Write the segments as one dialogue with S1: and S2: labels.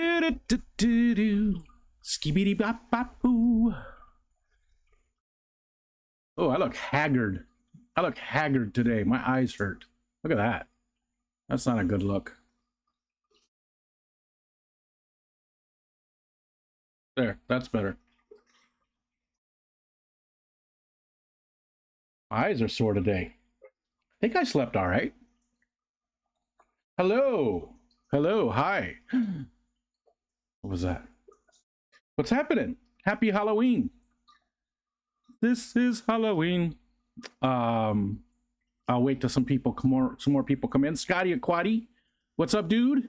S1: Do-do-do-do-do. Skibidi bop bop boo. Oh, I look haggard. I look haggard today. My eyes hurt. Look at that. That's not a good look. There, that's better. My eyes are sore today. I think I slept all right. Hello. Hello. Hi. What was that? What's happening? Happy Halloween. This is Halloween. I'll wait till some more people come in. Scotty Aquati, what's up, dude?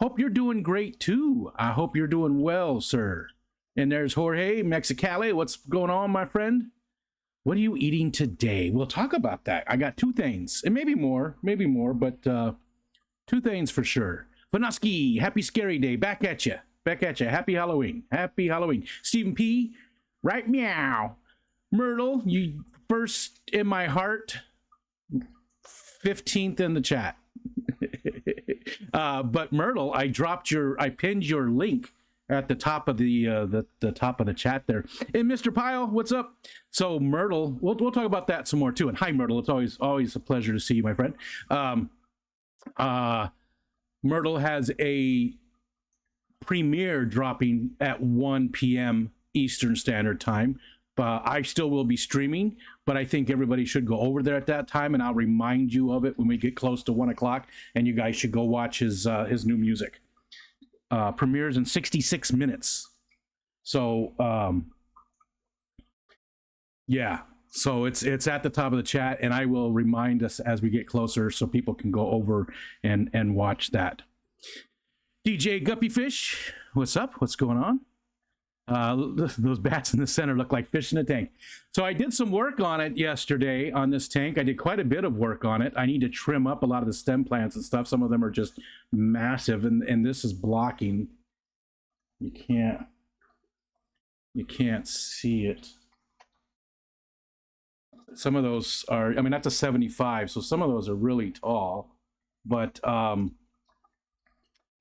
S1: Hope you're doing great too. I hope you're doing well, sir. And there's Jorge Mexicali. What's going on, my friend? What are you eating today? We'll talk about that. I got two things, and maybe more, but two things for sure. Vanuski, happy scary day. Back at you. Back at you. Happy Halloween. Happy Halloween. Stephen P, right meow. Myrtle, you first in my heart, 15th in the chat. But Myrtle, I pinned your link at the top of the top of the chat there. And Mr. Pyle, what's up? So Myrtle, we'll talk about that some more too. And hi Myrtle, it's always a pleasure to see you, my friend. Myrtle has a premiere dropping at 1 p.m. Eastern Standard Time. I still will be streaming, but I think everybody should go over there at that time, and I'll remind you of it when we get close to 1 o'clock, and you guys should go watch his new music. Premieres in 66 minutes. So, yeah. So it's at the top of the chat, and I will remind us as we get closer so people can go over and watch that. DJ Guppyfish, what's up? What's going on? Those bats in the center look like fish in a tank. So I did some work on it yesterday on this tank. I did quite a bit of work on it. I need to trim up a lot of the stem plants and stuff. Some of them are just massive, and this is blocking. You can't see it. Some of those are, I mean, that's a 75, so some of those are really tall, but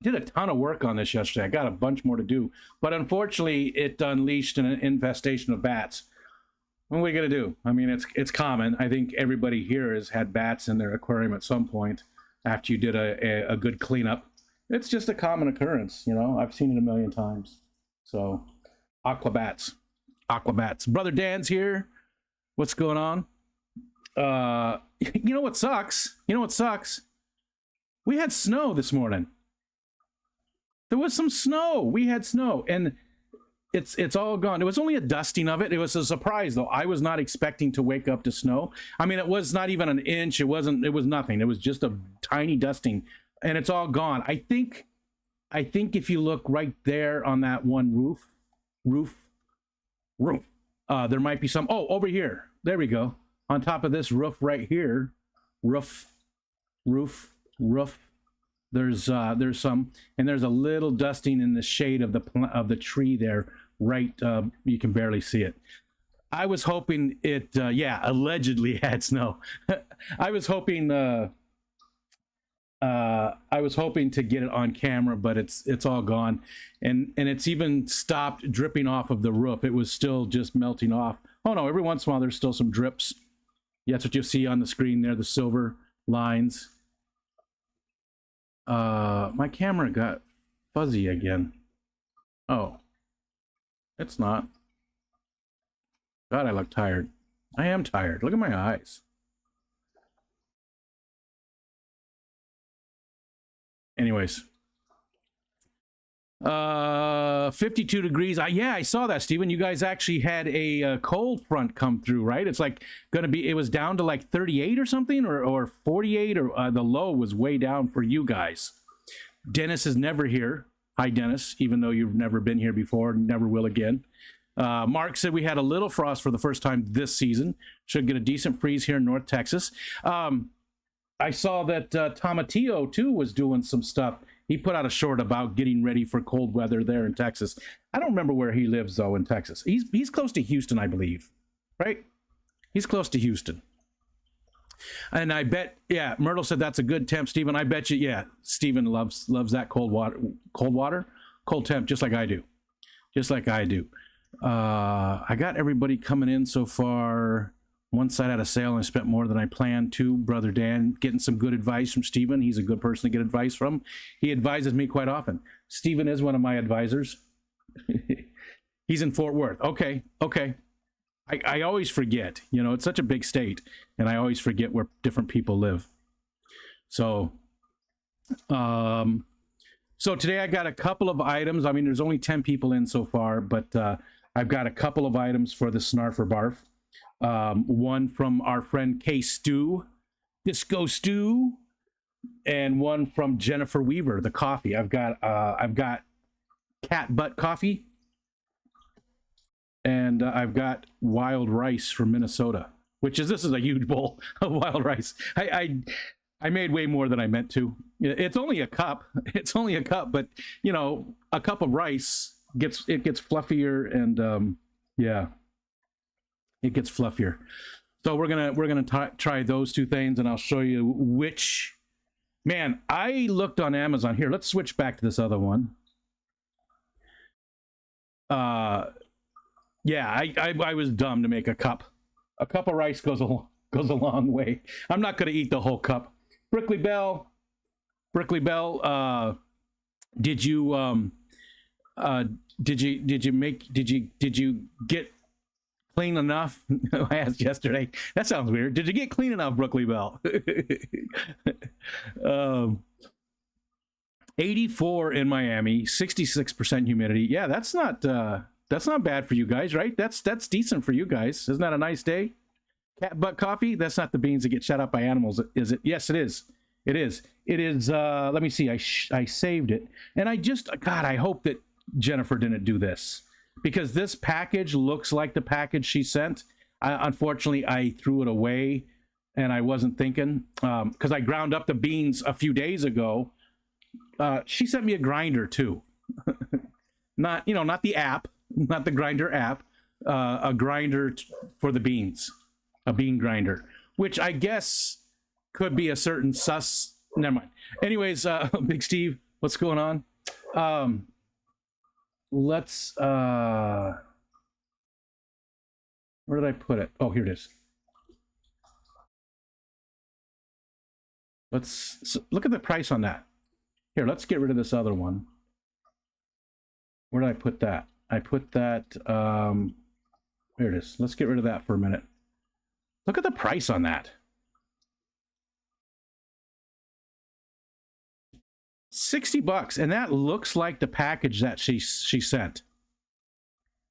S1: did a ton of work on this yesterday. I got a bunch more to do, but unfortunately it unleashed an infestation of bats. What are we gonna do? I mean, it's common. I think everybody here has had bats in their aquarium at some point after you did a good cleanup. It's just a common occurrence, you know. I've seen it a million times. So aquabats. Brother Dan's here. What's going on? You know what sucks? We had snow this morning. There was some snow. We had snow, and it's all gone. It was only a dusting of it. It was a surprise, though. I was not expecting to wake up to snow. I mean, it was not even an inch. It was nothing. It was just a tiny dusting, and it's all gone. I think if you look right there on that one roof, there might be some. Oh, over here. There we go. On top of this roof right here, roof. There's some, and there's a little dusting in the shade of the tree there. Right, you can barely see it. I was hoping it, yeah, allegedly had snow. I was hoping to get it on camera, but it's all gone, and it's even stopped dripping off of the roof. It was still just melting off. Oh no, every once in a while there's still some drips. Yeah, that's what you see on the screen there, the silver lines. My camera got fuzzy again. Oh, it's not. God, I look tired. I am tired. Look at my eyes. Anyways. 52 degrees. Yeah, I saw that, Steven. You guys actually had a cold front come through, right? It's like gonna be, it was down to like 38 or something, or 48, or the low was way down for you guys. Dennis is never here. Hi, Dennis, even though you've never been here before, never will again. Mark said we had a little frost for the first time this season. Should get a decent freeze here in North Texas. I saw that Tomatillo, too, was doing some stuff. He put out a short about getting ready for cold weather there in Texas. I don't remember where he lives, though, in Texas. He's close to Houston, I believe, right? He's close to Houston. And I bet, yeah, Myrtle said that's a good temp, Stephen. I bet you, yeah, Stephen loves that cold water. cold temp, just like I do. Just like I do. I got everybody coming in so far. One side had a sale and I spent more than I planned to. Brother Dan, getting some good advice from Steven. He's a good person to get advice from. He advises me quite often. Steven is one of my advisors. He's in Fort Worth. Okay. I always forget. You know, it's such a big state, and I always forget where different people live. So, so today I got a couple of items. I mean, there's only 10 people in so far, but I've got a couple of items for the Snarf or Barf. One from our friend K-Stu, Disco Stew, and one from Jennifer Weaver, the coffee. I've got cat butt coffee, and I've got wild rice from Minnesota, this is a huge bowl of wild rice. I made way more than I meant to. It's only a cup. It's only a cup, but you know, a cup of rice gets fluffier, and yeah, it gets fluffier. So we're gonna try those two things, and I'll show you which. Man, I looked on Amazon. Here, let's switch back to this other one. Yeah, I was dumb to make a cup. A cup of rice goes a long way. I'm not gonna eat the whole cup. Brickley Bell, did you get clean enough? I asked yesterday. That sounds weird. Did you get clean enough, Brickley Bell? 84 in Miami, 66% humidity. Yeah, that's not bad for you guys, right? That's decent for you guys. Isn't that a nice day? Cat butt coffee? That's not the beans that get shut up by animals, is it? Yes, it is. It is. Let me see. I saved it. And I hope that Jennifer didn't do this, because this package looks like the package she sent. Unfortunately, I threw it away, and I wasn't thinking, because I ground up the beans a few days ago. She sent me a grinder too. Not the app, not the grinder app, a grinder for the beans. A bean grinder, which I guess could be a certain sus. Never mind. Anyways, Big Steve, what's going on? Let's. Where did I put it? Oh, here it is. Look at the price on that. Here, let's get rid of this other one. Where did I put that? I put that. Here it is. Let's get rid of that for a minute. Look at the price on that. $60, and that looks like the package that she sent.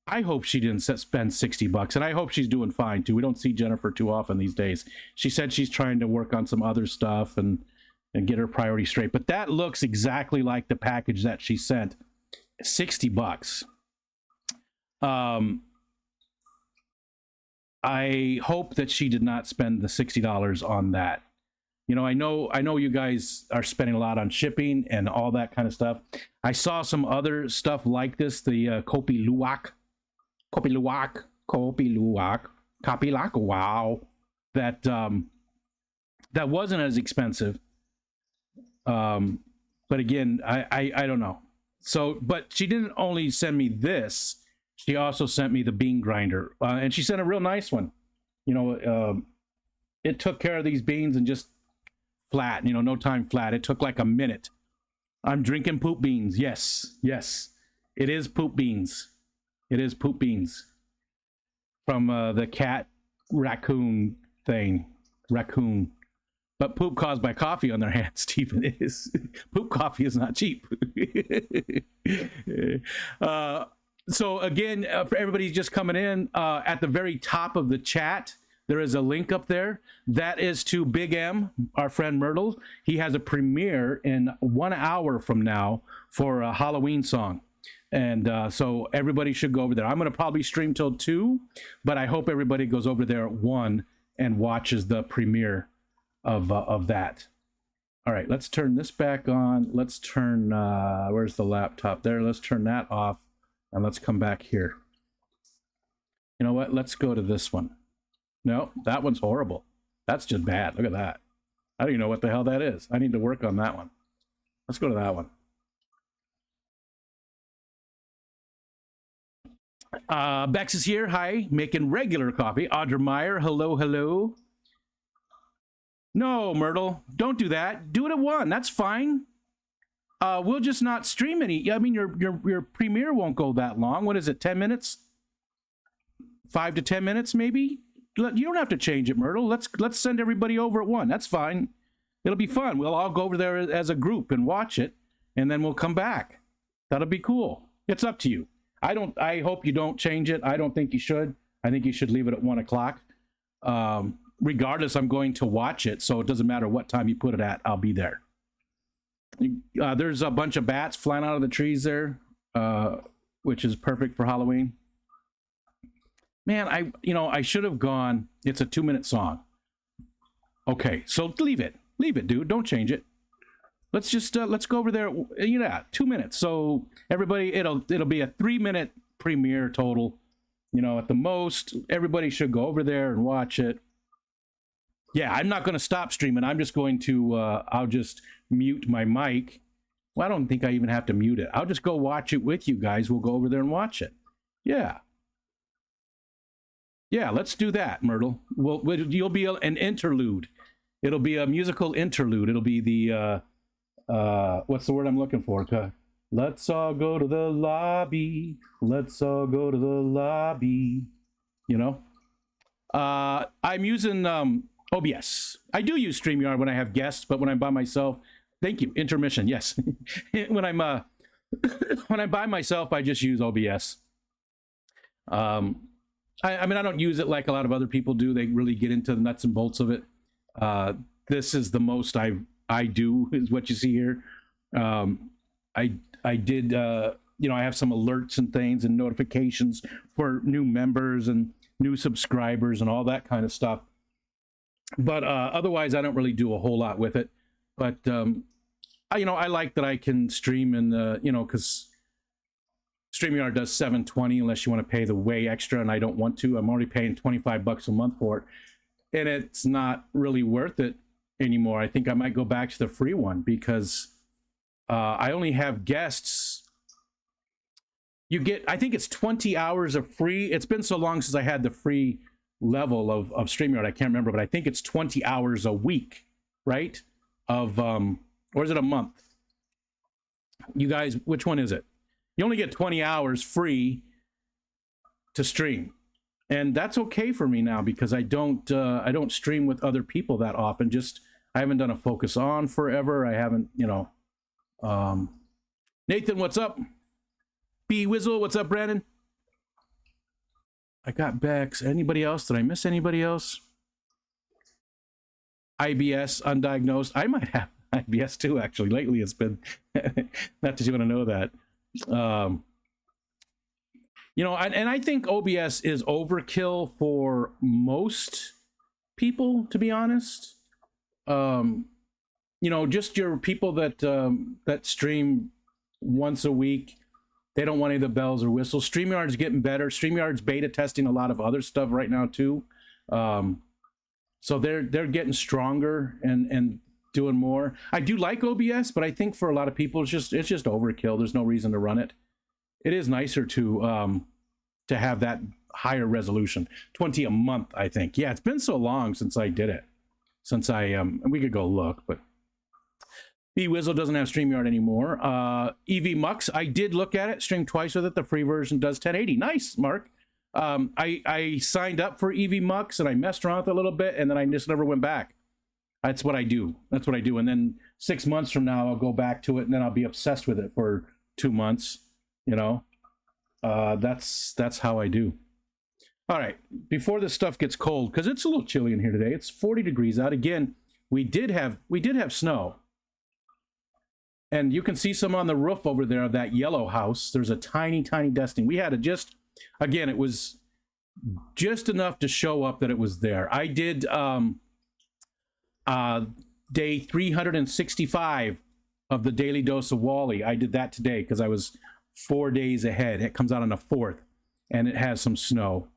S1: I hope she didn't spend $60, and I hope she's doing fine too. We don't see Jennifer too often these days. She said she's trying to work on some other stuff and get her priorities straight. But that looks exactly like the package that she sent. $60. I hope that she did not spend the $60 on that. You know, I know you guys are spending a lot on shipping and all that kind of stuff. I saw some other stuff like this, the Kopi Luwak, wow, that wasn't as expensive. But again, I don't know. So, but she didn't only send me this. She also sent me the bean grinder, and she sent a real nice one. You know, it took care of these beans and just flat, you know, no time flat. It took like a minute. I'm drinking poop beans. Yes, it is poop beans. It is poop beans from the cat raccoon thing. Raccoon. But poop caused by coffee on their hands, Stephen, is. Poop coffee is not cheap. So again, for everybody just coming in, at the very top of the chat, there is a link up there. That is to Big M, our friend Myrtle. He has a premiere in 1 hour from now for a Halloween song. And so everybody should go over there. I'm going to probably stream till 2, but I hope everybody goes over there at 1 and watches the premiere of that. All right, let's turn this back on. Let's turn, where's the laptop? There, let's turn that off. And let's come back here. You know what? Let's go to this one. No, that one's horrible. That's just bad. Look at that. I don't even know what the hell that is. I need to work on that one. Let's go to that one. Bex is here. Hi, making regular coffee. Audra Meyer, hello, hello. No, Myrtle, don't do that. Do it at 1. That's fine. We'll just not stream any. I mean, your premiere won't go that long. What is it? 10 minutes? 5 to 10 minutes, maybe. You don't have to change it, Myrtle. Let's send everybody over at 1. That's fine. It'll be fun. We'll all go over there as a group and watch it, and then we'll come back. That'll be cool. It's up to you. I hope you don't change it. I don't think you should. I think you should leave it at 1 o'clock. Regardless, I'm going to watch it, so it doesn't matter what time you put it at. I'll be there. There's a bunch of bats flying out of the trees there, which is perfect for Halloween. Man, I should have gone. It's a 2-minute song. Okay, so leave it, dude. Don't change it. Let's just let's go over there. Yeah, 2 minutes. So everybody, it'll be a 3-minute premiere total. At the most, everybody should go over there and watch it. Yeah, I'm not going to stop streaming. I'm just going to, I'll just mute my mic. Well, I don't think I even have to mute it. I'll just go watch it with you guys. We'll go over there and watch it. Yeah. Yeah, let's do that, Myrtle. You'll be an interlude. It'll be a musical interlude. It'll be the, what's the word I'm looking for? Let's all go to the lobby. Let's all go to the lobby. I'm using OBS. I do use StreamYard when I have guests, but when I'm by myself, thank you. Intermission, yes. when I'm by myself, I just use OBS. I mean, I don't use it like a lot of other people do. They really get into the nuts and bolts of it. This is the most I do, is what you see here. I did, I have some alerts and things and notifications for new members and new subscribers and all that kind of stuff. But otherwise, I don't really do a whole lot with it. But, I like that I can stream in the, because StreamYard does $7.20 unless you want to pay the way extra, and I don't want to. I'm already paying $25 a month for it, and it's not really worth it anymore. I think I might go back to the free one because I only have guests. You get, I think it's 20 hours of free. It's been so long since I had the free level of StreamYard, I can't remember, but I think it's 20 hours a week, right? Or is it a month? You guys, which one is it? You only get 20 hours free to stream. And that's okay for me now because I don't stream with other people that often. I haven't done a focus on forever. I haven't, Nathan, what's up? B Wizzle, what's up, Brandon? I got Bex. Anybody else? Did I miss anybody else? IBS, undiagnosed. I might have IBS too, actually. Lately it's been, not that you want to know that. And I think OBS is overkill for most people, to be honest. Just your people that stream once a week. They don't want any of the bells or whistles. StreamYard's getting better. StreamYard's beta testing a lot of other stuff right now too. So they're getting stronger and doing more. I do like OBS, but I think for a lot of people it's just overkill. There's no reason to run it. It is nicer to have that higher resolution. 20 a month, I think. Yeah, it's been so long since I did it. Since we could go look, but B Wizzle doesn't have StreamYard anymore. EV Mux, I did look at it, streamed twice with it. The free version does 1080. Nice, Mark. I signed up for EV Mux and I messed around with it a little bit and then I just never went back. That's what I do. And then 6 months from now, I'll go back to it and then I'll be obsessed with it for 2 months. That's how I do. All right, before this stuff gets cold, because it's a little chilly in here today. It's 40 degrees out. Again, we did have snow. And you can see some on the roof over there of that yellow house. There's a tiny, tiny dusting. We had again, it was just enough to show up that it was there. I did day 365 of the Daily Dose of Wally. I did that today because I was 4 days ahead. It comes out on the 4th, and it has some snow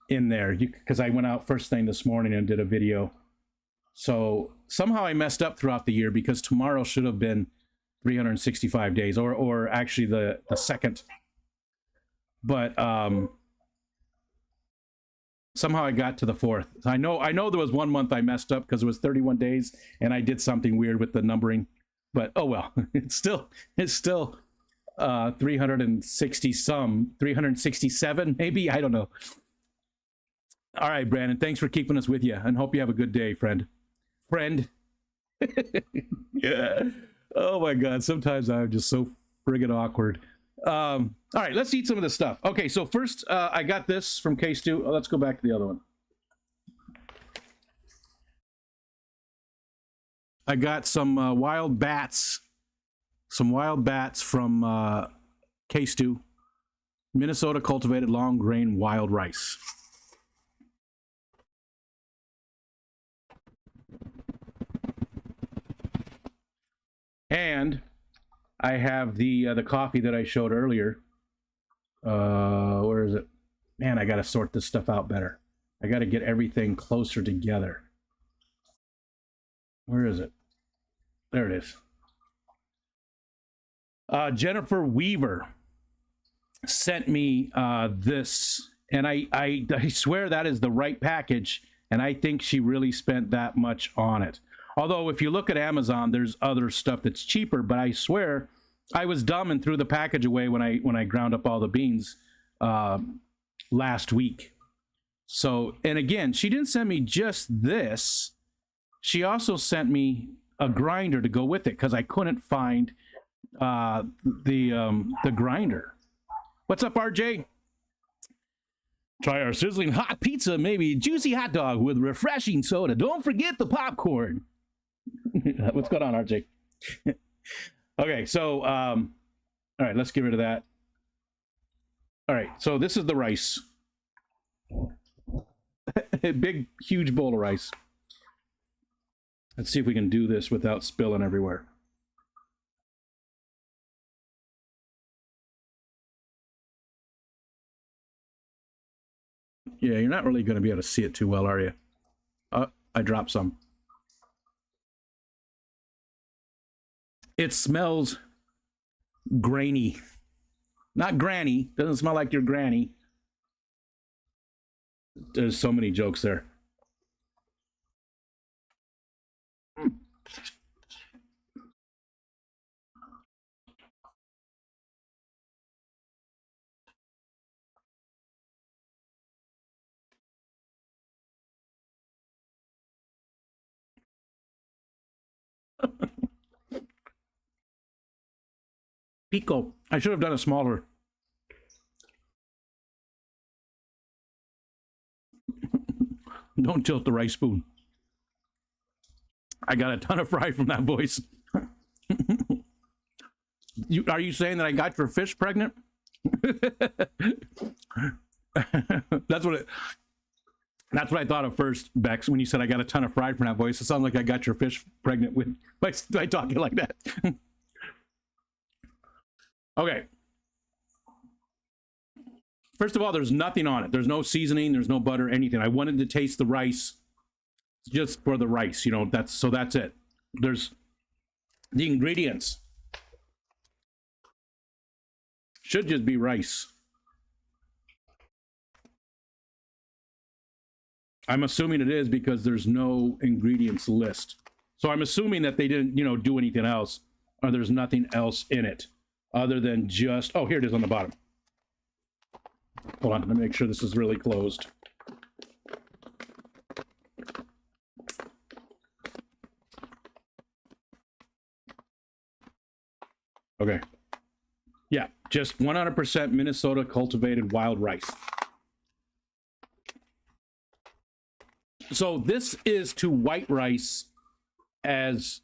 S1: in there because I went out first thing this morning and did a video. So somehow I messed up throughout the year because tomorrow should have been 365 days, or actually the second. but somehow I got to the 4th. I know there was one month I messed up because it was 31 days and I did something weird with the numbering, but oh well. It's still 367 maybe, I don't know. All right, Brandon, thanks for keeping us with you, and hope you have a good day, friend. Yeah. Oh my god, sometimes I'm just so friggin' awkward. All right, let's eat some of this stuff. Okay, so first I got this from K-Stu. Oh, let's go back to the other one. I got some wild bats from K-Stu, Minnesota cultivated long grain wild rice. And I have the coffee that I showed earlier. Where is it? Man, I got to sort this stuff out better. I got to get everything closer together. Where is it? There it is. Jennifer Weaver sent me this, and I swear that is the right package, and I think she really spent that much on it. Although if you look at Amazon, there's other stuff that's cheaper, but I swear I was dumb and threw the package away when I ground up all the beans last week. So, and again, she didn't send me just this. She also sent me a grinder to go with it because I couldn't find the grinder. What's up, RJ? Try our sizzling hot pizza, maybe juicy hot dog with refreshing soda. Don't forget the popcorn. What's going on, RJ? Okay, so all right, let's get rid of that. All right, so this is the rice. A big, huge bowl of rice. Let's see if we can do this without spilling everywhere. Yeah, you're not really going to be able to see it too well, are you? I dropped some. It smells grainy. Not granny. Doesn't smell like your granny. There's so many jokes there. Pico. I should have done a smaller. Don't tilt the rice spoon. I got a ton of fry from that voice. Are you saying that I got your fish pregnant? That's what I thought of first, Bex, when you said I got a ton of fry from that voice. It sounds like I got your fish pregnant with by talking like that. Okay. First of all, there's nothing on it. There's no seasoning, there's no butter, anything. I wanted to taste the rice just for the rice, you know, that's it. There's the ingredients. Should just be rice. I'm assuming it is because there's no ingredients list. So I'm assuming that they didn't, you know, do anything else, or there's nothing else in it other than just, oh, here it is on the bottom. Hold on, let me make sure this is really closed. Okay. Yeah, just 100% Minnesota cultivated wild rice. So this is to white rice as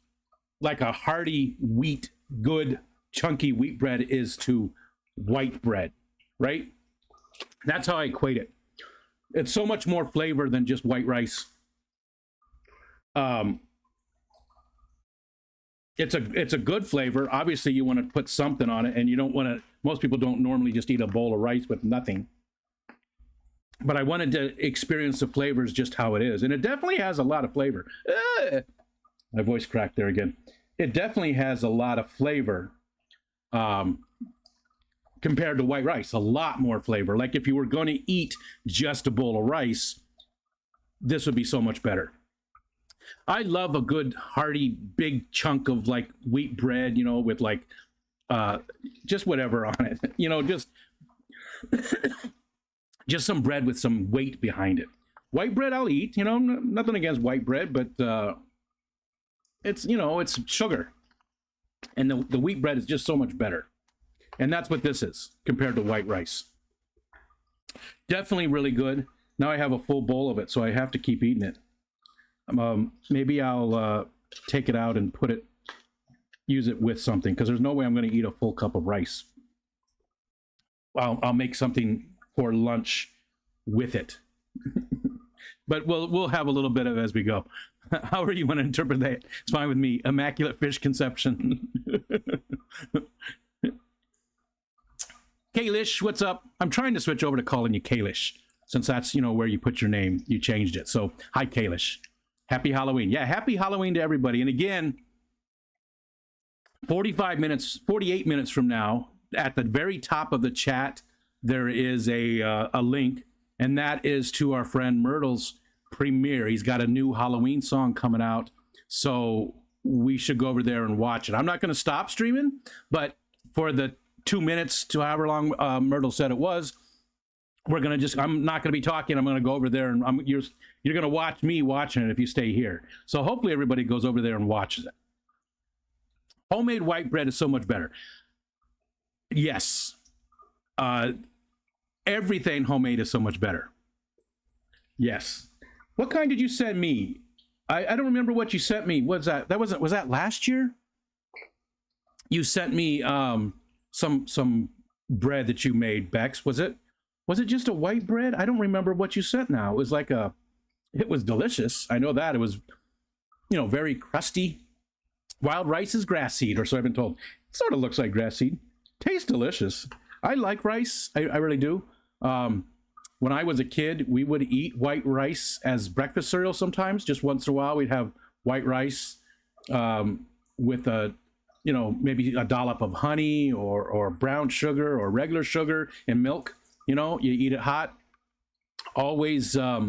S1: like a hearty wheat, good chunky wheat bread is to white bread, right? That's how I equate it. It's so much more flavor than just white rice. It's a good flavor. Obviously, you want to put something on it, and you don't want to. Most people don't normally just eat a bowl of rice with nothing. But I wanted to experience the flavors just how it is, and it definitely has a lot of flavor. My voice cracked there again. It definitely has a lot of flavor. compared to white rice. A lot more flavor. Like if you were going to eat just a bowl of rice, this would be so much better. I love a good hearty big chunk of like wheat bread, you know, with like just whatever on it, you know, just some bread with some weight behind it. White bread I'll eat, you know, nothing against white bread, but it's, you know, it's sugar. And the wheat bread is just so much better. And that's what this is compared to white rice. Definitely really good. Now I have a full bowl of it, so I have to keep eating it. Maybe I'll take it out and use it with something, because there's no way I'm going to eat a full cup of rice. I'll make something for lunch with it. But we'll have a little bit of it as we go. However you want to interpret that, it's fine with me. Immaculate fish conception. Kalish, what's up? I'm trying to switch over to calling you Kalish, since that's, you know, where you put your name. You changed it. So, hi, Kalish. Happy Halloween. Yeah, happy Halloween to everybody. And again, 48 minutes from now, at the very top of the chat, there is a link, and that is to our friend Myrtle's premiere. He's got a new Halloween song coming out, so we should go over there and watch it. I'm not going to stop streaming, but for the 2 minutes to however long Myrtle said it was, we're going to I'm not going to be talking. I'm going to go over there, and you're going to watch me watching it if you stay here. So hopefully everybody goes over there and watches it. Homemade white bread is so much better. Yes. Everything homemade is so much better. Yes. What kind did you send me? I don't remember what you sent me. Was that last year? You sent me some bread that you made, Bex. Was it just a white bread? I don't remember what you sent now. It was delicious. I know that. It was, you know, very crusty. Wild rice is grass seed, or so I've been told. It sort of looks like grass seed. Tastes delicious. I like rice. I really do. When I was a kid, we would eat white rice as breakfast cereal sometimes. Just once in a while, we'd have white rice with maybe a dollop of honey or brown sugar or regular sugar and milk. You know, you eat it hot. Always, I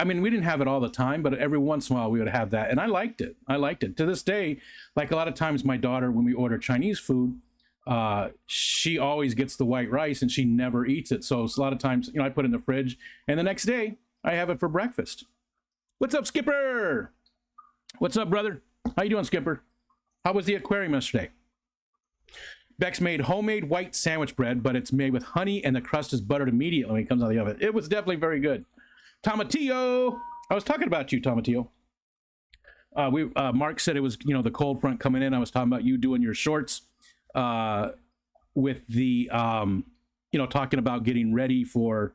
S1: mean, we didn't have it all the time, but every once in a while we would have that. And I liked it. To this day, like a lot of times my daughter, when we order Chinese food, she always gets the white rice and she never eats it. So a lot of times, you know, I put it in the fridge and the next day I have it for breakfast. What's up, Skipper? What's up, brother? How you doing, Skipper? How was the aquarium yesterday? Bex made homemade white sandwich bread, but it's made with honey and the crust is buttered immediately when it comes out of the oven. It was definitely very good. Tomatillo, I was talking about you, Tomatillo. Mark said it was, you know, the cold front coming in. I was talking about you doing your shorts with the, you know, talking about getting ready for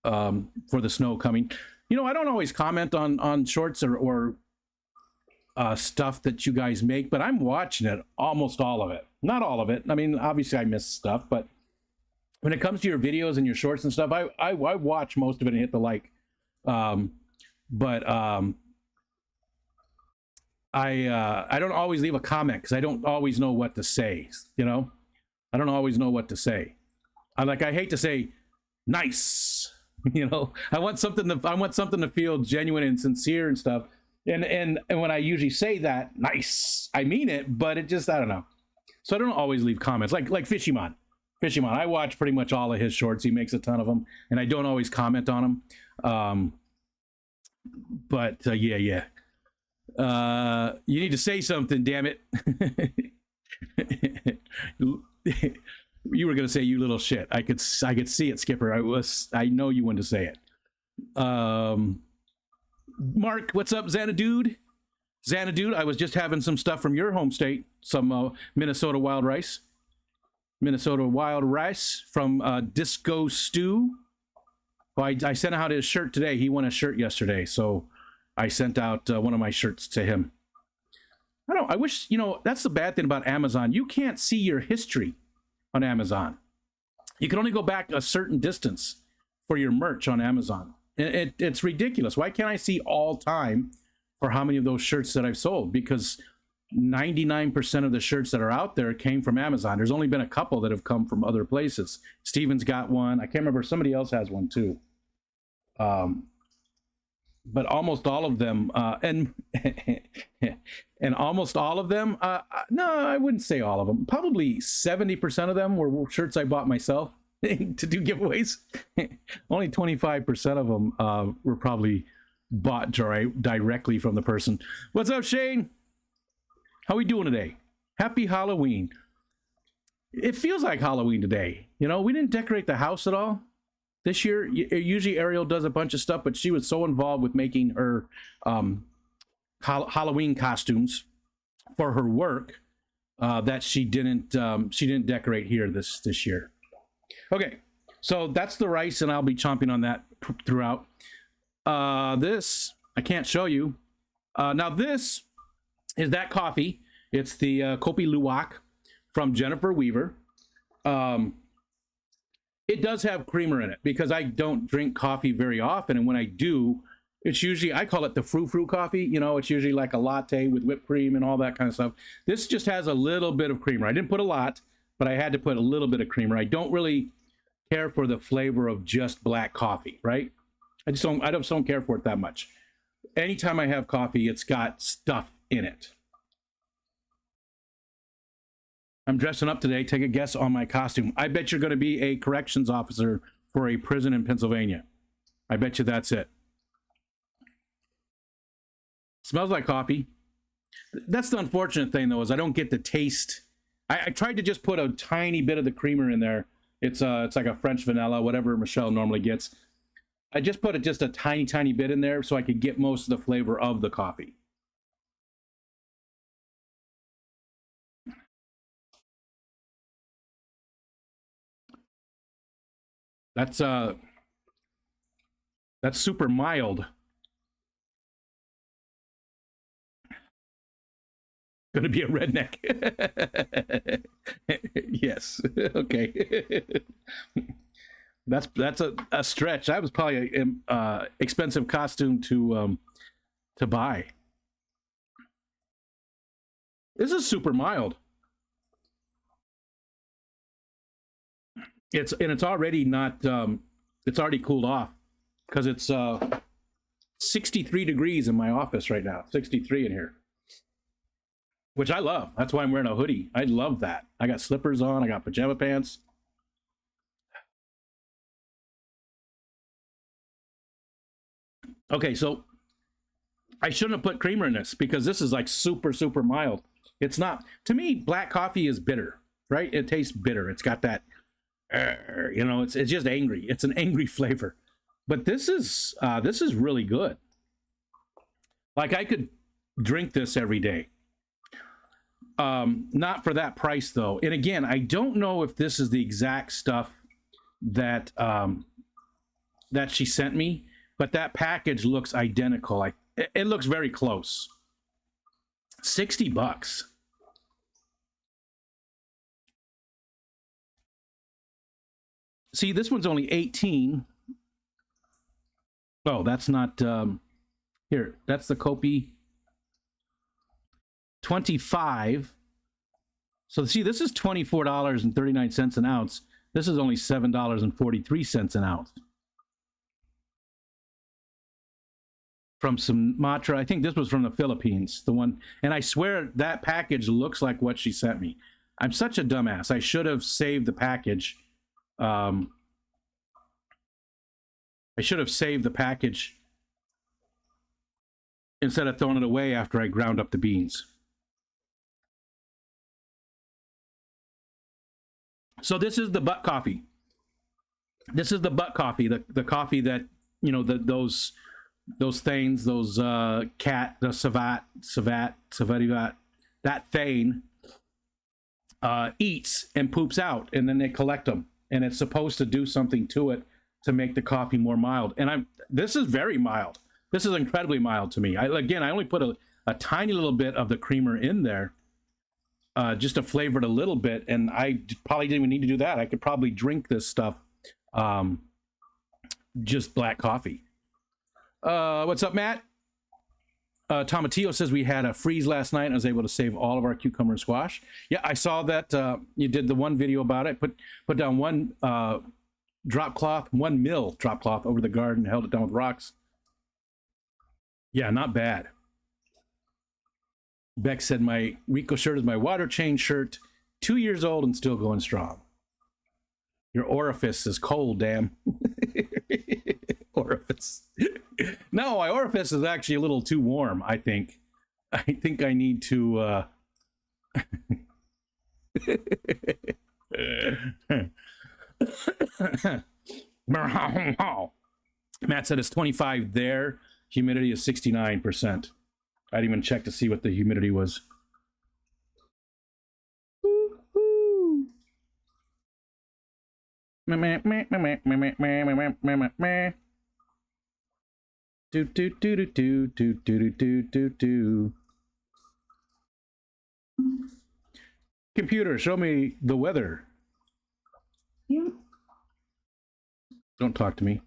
S1: the snow coming. You know, I don't always comment on shorts or stuff that you guys make, but I'm watching it, almost all of it. Not all of it. I mean, obviously I miss stuff, but when it comes to your videos and your shorts and stuff, I watch most of it and hit the like. I don't always leave a comment because I don't always know what to say, you know? I don't always know what to say. I hate to say nice, you know? I want something to feel genuine and sincere and stuff. And when I usually say that, nice, I mean it, but it just, I don't know. So I don't always leave comments like Fishymon. I watch pretty much all of his shorts. He makes a ton of them, and I don't always comment on them. Yeah. You need to say something, damn it. You were gonna say you little shit. I could see it, Skipper. I know you wanted to say it. Mark, what's up, Xanadude? Xanadude, I was just having some stuff from your home state, some Minnesota wild rice. Minnesota wild rice from Disco Stew. Well, I sent out his shirt today. He won a shirt yesterday, so I sent out one of my shirts to him. I wish, you know, that's the bad thing about Amazon. You can't see your history on Amazon. You can only go back a certain distance for your merch on Amazon. It's ridiculous. Why can't I see all time for how many of those shirts that I've sold? Because 99% of the shirts that are out there came from Amazon. There's only been a couple that have come from other places. Steven's got one. I can't remember. Somebody else has one too. But almost all of them, and almost all of them, no, I wouldn't say all of them. Probably 70% of them were shirts I bought myself to do giveaways. Only 25% of them were probably bought directly from the person. What's up, Shane? How we doing today? Happy Halloween. It feels like Halloween today. You know, we didn't decorate the house at all this year. Usually Ariel does a bunch of stuff, but she was so involved with making her Halloween costumes for her work that she didn't decorate here this year. Okay, so that's the rice, and I'll be chomping on that throughout. This I can't show you. Now this is that coffee. It's the Kopi Luwak from Jennifer Weaver. It does have creamer in it because I don't drink coffee very often, and when I do, it's usually, I call it the frou-frou coffee. You know, it's usually like a latte with whipped cream and all that kind of stuff. This just has a little bit of creamer. I didn't put a lot, but I had to put a little bit of creamer. I don't really care for the flavor of just black coffee, right? I just don't care for it that much. Anytime I have coffee, it's got stuff in it. I'm dressing up today. Take a guess on my costume. I bet you're going to be a corrections officer for a prison in Pennsylvania. I bet you that's it. Smells like coffee. That's the unfortunate thing, though, is I don't get the taste. I tried to just put a tiny bit of the creamer in there. It's like a French vanilla, whatever Michelle normally gets. I just put just a tiny bit in there so I could get most of the flavor of the coffee. That's super mild. Gonna be a redneck. Yes. Okay. That's a stretch. That was probably an expensive costume to buy. This is super mild. It's already not. It's already cooled off because it's 63 degrees in my office right now. 63 in here, which I love. That's why I'm wearing a hoodie. I love that. I got slippers on. I got pajama pants. Okay, so I shouldn't have put creamer in this because this is like super mild. It's not. To me, black coffee is bitter, right? It tastes bitter. It's got that. You know, it's just angry. It's an angry flavor, but this is really good. Like I could drink this every day. Not for that price though. And again, I don't know if this is the exact stuff that that she sent me, but that package looks identical. Like it looks very close. $60. See, this one's only 18. Oh, that's not here. That's the Kopi 25. So see, this is $24.39 an ounce. This is only $7.43 an ounce. From Sumatra. I think this was from the Philippines. The one, and I swear that package looks like what she sent me. I'm such a dumbass. I should have saved the package. I should have saved the package instead of throwing it away after I ground up the beans. So this is the butt coffee. This is the butt coffee, the coffee that, you know, those things, those cat, the Savativat, that thane eats and poops out, and then they collect them, and it's supposed to do something to it to make the coffee more mild. And this is very mild. This is incredibly mild to me. I only put a tiny little bit of the creamer in there, just to flavor it a little bit, and I probably didn't even need to do that. I could probably drink this stuff just black coffee. What's up, Matt? Tomatillo says we had a freeze last night and I was able to save all of our cucumber and squash. Yeah, I saw that you did the one video about it. Put down one drop cloth, 1 mil drop cloth over the garden, held it down with rocks. Yeah, not bad. Beck said my Rico shirt is my water chain shirt, 2 years old and still going strong. Your orifice is cold, damn. Orifice. No, my orifice is actually a little too warm, I think. I think I need to Matt said it's 25 there. Humidity is 69%. I didn't even check to see what the humidity was. Do do do do do do do do do do. Computer, show me the weather.
S2: Yeah.
S1: Don't talk to me.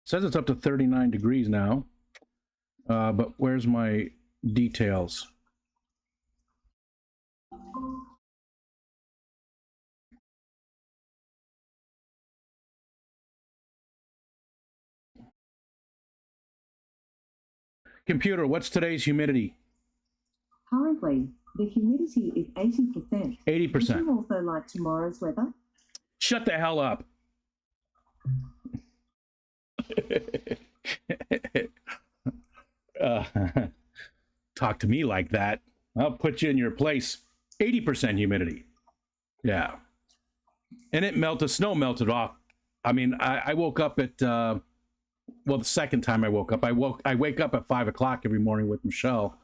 S1: Says it's up to 39 degrees now. But where's my details? Computer, what's today's humidity?
S2: Currently, the humidity is 80%.
S1: 80%.
S2: Would you also like tomorrow's weather?
S1: Shut the hell up. Talk to me like that. I'll put you in your place. 80% humidity. Yeah. And it melted, snow melted off. I mean, I woke up at, well, the second time I woke up, I wake up at 5 o'clock every morning with Michelle.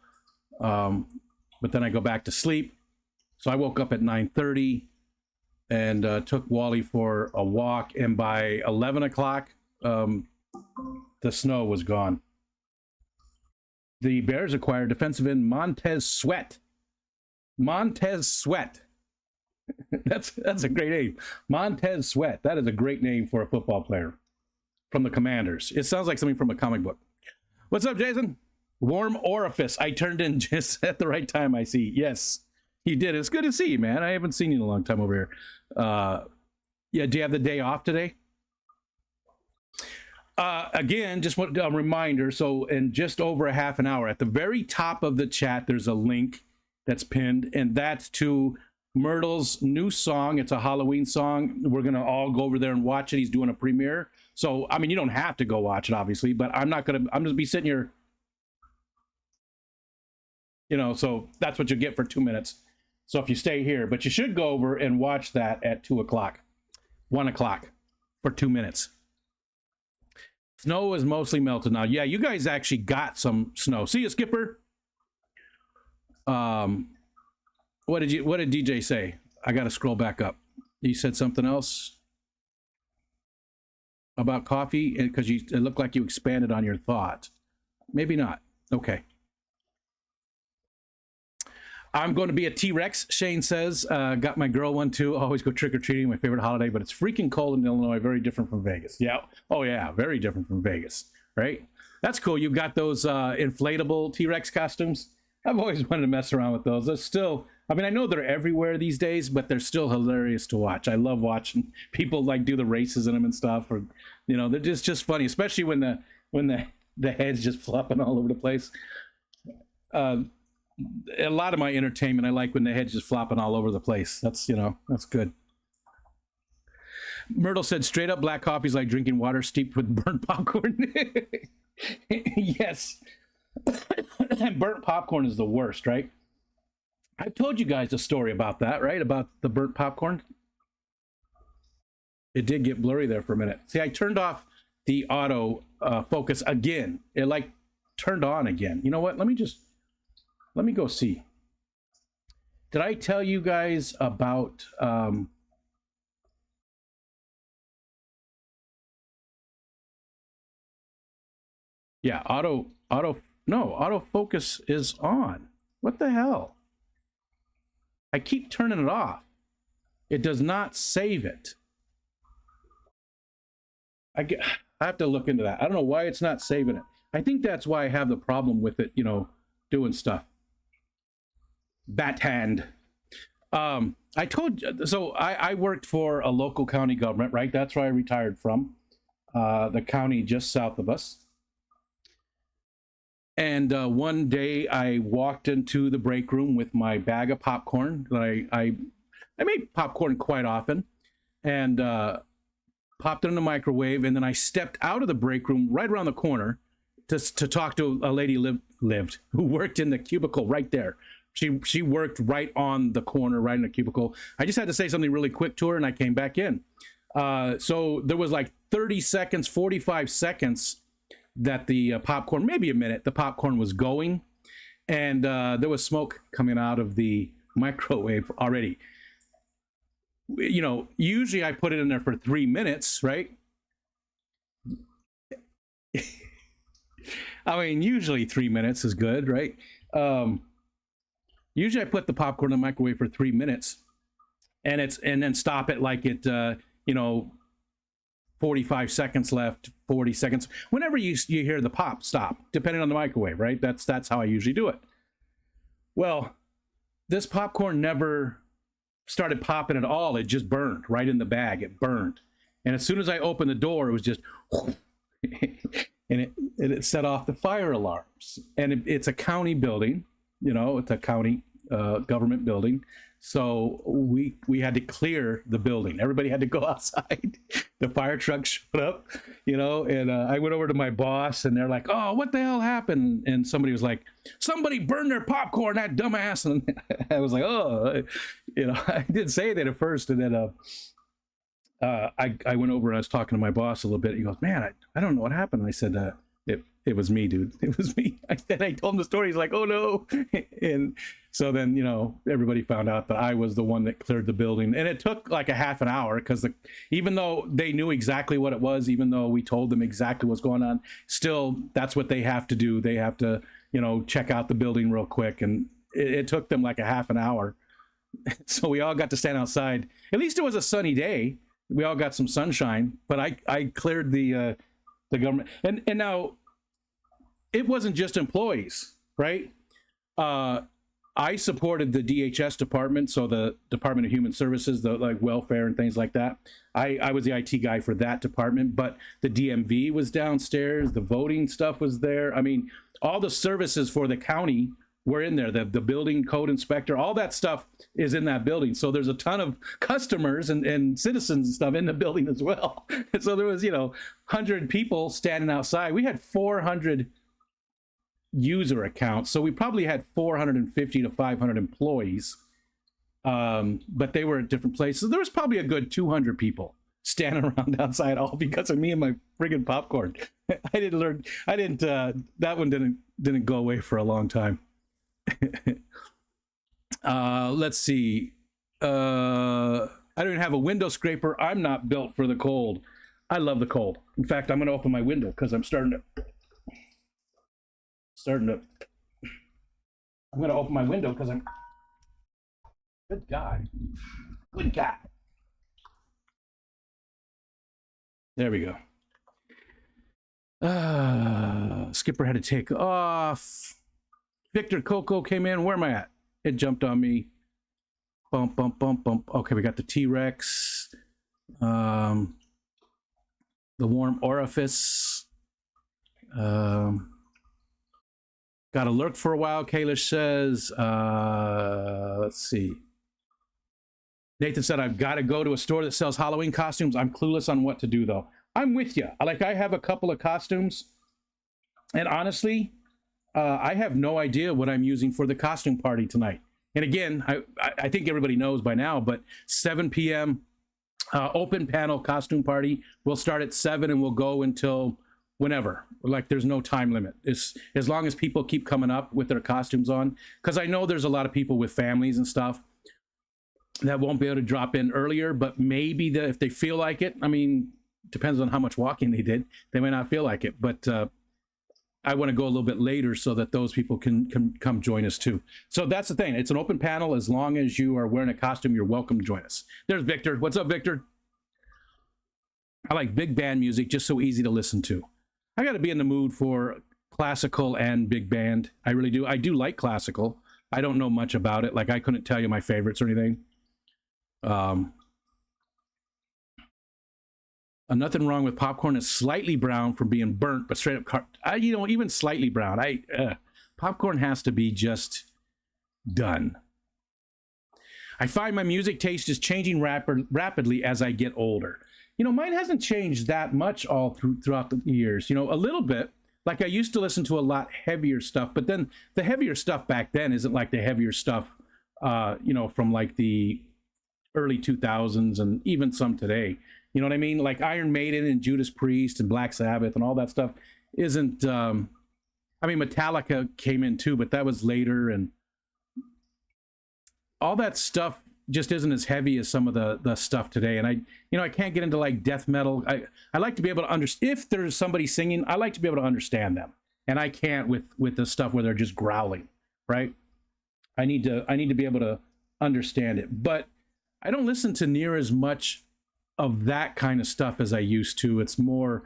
S1: But then I go back to sleep. So I woke up at 9:30 and took Wally for a walk. And by 11 o'clock, the snow was gone. The Bears acquired defensive end Montez Sweat. Montez Sweat. That's a great name. Montez Sweat. That is a great name for a football player from the Commanders. It sounds like something from a comic book. What's up, Jason? Warm orifice. I turned in just at the right time, I see. Yes, you did. It's good to see you, man. I haven't seen you in a long time over here. Yeah, do you have the day off today? Again, just a reminder. So in just over a half an hour, at the very top of the chat, there's a link that's pinned, and that's to Myrtle's new song. It's a Halloween song. We're going to all go over there and watch it. He's doing a premiere. So, I mean, you don't have to go watch it, obviously, but I'm just be sitting here, you know, so that's what you get for 2 minutes. So if you stay here, but you should go over and watch that at 2 o'clock, 1 o'clock for 2 minutes. Snow is mostly melted now. Yeah, you guys actually got some snow. See you, Skipper. What did DJ say? I got to scroll back up. You said something else about coffee because it looked like you expanded on your thought. Maybe not. Okay. I'm going to be a T-Rex, Shane says. Got my girl one too. Always go trick-or-treating, my favorite holiday, but it's freaking cold in Illinois. Very different from Vegas. Yeah. Oh, yeah. Very different from Vegas, right? That's cool. You got those inflatable T-Rex costumes. I've always wanted to mess around with those. They're still, I mean, I know they're everywhere these days, but they're still hilarious to watch. I love watching people like do the races in them and stuff, or, you know, they're just funny, especially when the head's just flopping all over the place. A lot of my entertainment, I like when the head's just flopping all over the place. That's, you know, that's good. Myrtle said, straight up black coffee is like drinking water steeped with burnt popcorn. Yes. Burnt popcorn is the worst, right? I've told you guys a story about that, right? About the burnt popcorn. It did get blurry there for a minute. See, I turned off the auto focus again. It like turned on again. You know what? Let me go see. Did I tell you guys about yeah, autofocus is on. What the hell? I keep turning it off. It does not save it. I have to look into that. I don't know why it's not saving it. I think that's why I have the problem with it, doing stuff. Bat hand. I told you, so I worked for a local county government, right? That's where I retired from, the county just south of us. And one day I walked into the break room with my bag of popcorn. I make popcorn quite often, and popped it in the microwave. And then I stepped out of the break room right around the corner to talk to a lady who worked in the cubicle right there. She worked right on the corner, right in the cubicle. I just had to say something really quick to her, and I came back in. So there was like 30 seconds, 45 seconds that the popcorn, maybe a minute, the popcorn was going, and there was smoke coming out of the microwave already. Usually I put it in there for 3 minutes, right? I mean, usually 3 minutes is good, right? Usually I put the popcorn in the microwave for 3 minutes, and then stop it like it, 45 seconds left, 40 seconds. Whenever you hear the pop, stop, depending on the microwave, right? That's how I usually do it. Well, this popcorn never started popping at all. It just burned right in the bag. It burned. And as soon as I opened the door, it was just, and it set off the fire alarms. And it's a county building, it's a county government building. So we had to clear the building. Everybody had to go outside. The fire truck showed up, and I went over to my boss, and they're like, "Oh, what the hell happened?" And somebody was like, "Somebody burned their popcorn, that dumbass." And I was like, "Oh," I did say that at first, and then I went over and I was talking to my boss a little bit. He goes, "Man, I don't know what happened." And I said, It was me, dude. It was me." I told him the story. He's like, "Oh no." And so then, everybody found out that I was the one that cleared the building. And it took like a half an hour because even though they knew exactly what it was, even though we told them exactly what's going on, still, that's what they have to do. They have to, check out the building real quick. And it took them like a half an hour. So we all got to stand outside. At least it was a sunny day. We all got some sunshine, but I cleared the government. And now, it wasn't just employees, right? I supported the DHS department, so the Department of Human Services, the welfare and things like that. I was the IT guy for that department, but the DMV was downstairs. The voting stuff was there. I mean, all the services for the county were in there. The building code inspector, all that stuff is in that building. So there's a ton of customers and citizens and stuff in the building as well. So there was, 100 people standing outside. We had 400 user accounts, so we probably had 450 to 500 employees, but they were at different places. There was probably a good 200 people standing around outside, all because of me and my friggin' popcorn. That one didn't go away for a long time. Let's see. I don't even have a window scraper. I'm not built for the cold. I love the cold. In fact, I'm going to open my window because I'm going to open my window because good God. There we go. Skipper had to take off. Victor Coco came in. Where am I at? It jumped on me. Bump, bump, bump, bump. Okay, we got the T-Rex. The warm orifice. Got to lurk for a while, Kalish says. Let's see. Nathan said, I've got to go to a store that sells Halloween costumes. I'm clueless on what to do, though. I'm with you. I have a couple of costumes. And honestly, I have no idea what I'm using for the costume party tonight. And again, I think everybody knows by now, but 7 p.m. Open panel costume party. We'll start at 7 and we'll go until whenever. There's no time limit. It's as long as people keep coming up with their costumes on, because I know there's a lot of people with families and stuff that won't be able to drop in earlier, but maybe if they feel like it. I mean, depends on how much walking they did. They may not feel like it, but I want to go a little bit later so that those people can come join us too. So that's the thing. It's an open panel. As long as you are wearing a costume, you're welcome to join us. There's Victor. What's up, Victor? I like big band music, just so easy to listen to. I got to be in the mood for classical and big band. I really do. I do like classical. I don't know much about it. Like I couldn't tell you my favorites or anything. Nothing wrong with popcorn. It's slightly brown from being burnt, but straight up, even slightly brown. Popcorn has to be just done. I find my music taste is changing rapidly as I get older. Mine hasn't changed that much throughout the years. A little bit. Like I used to listen to a lot heavier stuff, but then the heavier stuff back then isn't like the heavier stuff, from like the early 2000s and even some today. You know what I mean? Like Iron Maiden and Judas Priest and Black Sabbath and all that stuff isn't. Metallica came in too, but that was later, and all that stuff just isn't as heavy as some of the stuff today. And I can't get into like death metal. I like to be able to understand if there's somebody singing. I like to be able to understand them, and I can't with the stuff where they're just growling, right? I need to be able to understand it, but I don't listen to near as much of that kind of stuff as I used to. It's more,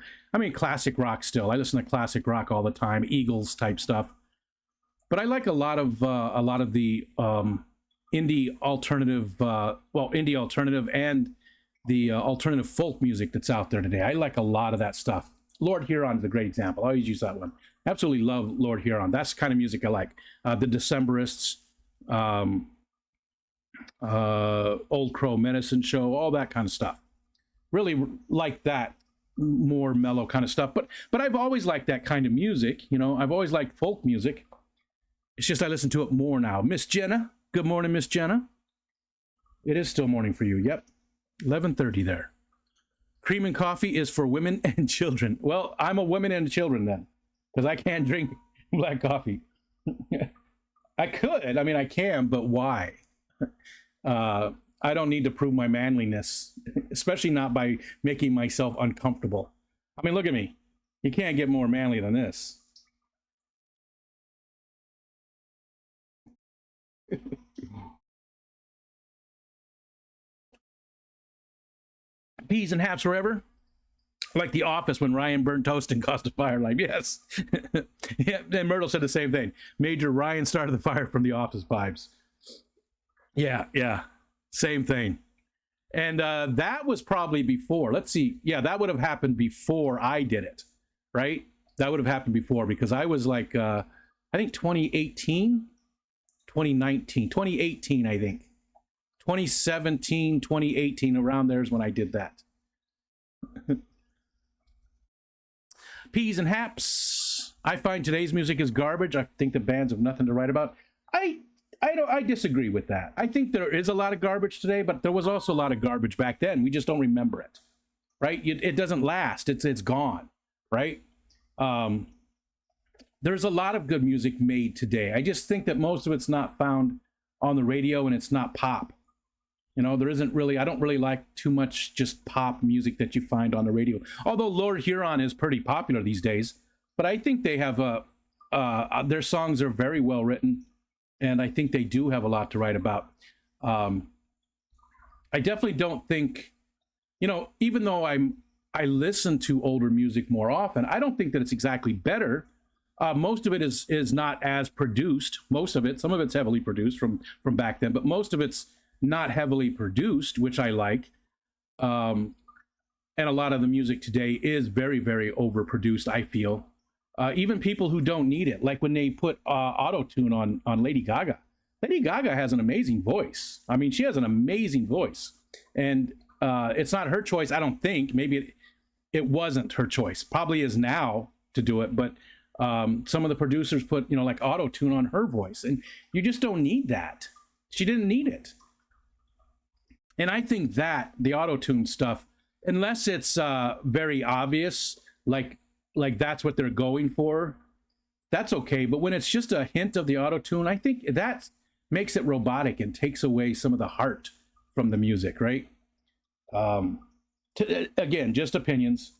S1: classic rock still. I listen to classic rock all the time, Eagles type stuff. But I like a lot of the indie alternative, indie alternative and the alternative folk music that's out there today. I like a lot of that stuff. Lord Huron is a great example. I always use that one. Absolutely love Lord Huron. That's the kind of music I like. The Decemberists, Old Crow Medicine Show, all that kind of stuff. Really like that more mellow kind of stuff. But I've always liked that kind of music. I've always liked folk music. It's just I listen to it more now. Miss Jenna. Good morning, Miss Jenna. It is still morning for you. Yep. 11:30 there. Cream and coffee is for women and children. Well, I'm a woman and children then, because I can't drink black coffee. I could. I can, but why? I don't need to prove my manliness, especially not by making myself uncomfortable. Look at me. You can't get more manly than this. Peas and halves forever. Like The Office when Ryan burned toast and caused a fire. Like, yes. Yeah, and Myrtle said the same thing. Major Ryan started the fire from The Office vibes. Yeah. Same thing. And that was probably before. Let's see. Yeah, that would have happened before I did it, right? That would have happened before, because I was like, I think 2018, 2019, 2018, I think. 2017, 2018, around there is when I did that. Peas and haps. I find today's music is garbage. I think the bands have nothing to write about. I disagree with that. I think there is a lot of garbage today, but there was also a lot of garbage back then. We just don't remember it, right? It doesn't last. It's gone, right? There's a lot of good music made today. I just think that most of it's not found on the radio, and it's not pop. There isn't really, I don't really like too much just pop music that you find on the radio. Although Lord Huron is pretty popular these days, but I think they have their songs are very well written. And I think they do have a lot to write about. I definitely don't think, even though I listen to older music more often, I don't think that it's exactly better. Most of it is not as produced. Most of it, some of it's heavily produced from back then, but most of it's not heavily produced, which I like. And a lot of the music today is very, very overproduced, I feel. Even people who don't need it, like when they put auto-tune on Lady Gaga. Lady Gaga has an amazing voice. She has an amazing voice. And it's not her choice, I don't think. Maybe it wasn't her choice. Probably is now to do it. But some of the producers put, like auto-tune on her voice. And you just don't need that. She didn't need it. And I think that the auto-tune stuff, unless it's very obvious, like that's what they're going for, that's okay. But when it's just a hint of the auto-tune, I think that makes it robotic and takes away some of the heart from the music, right? Again, just opinions.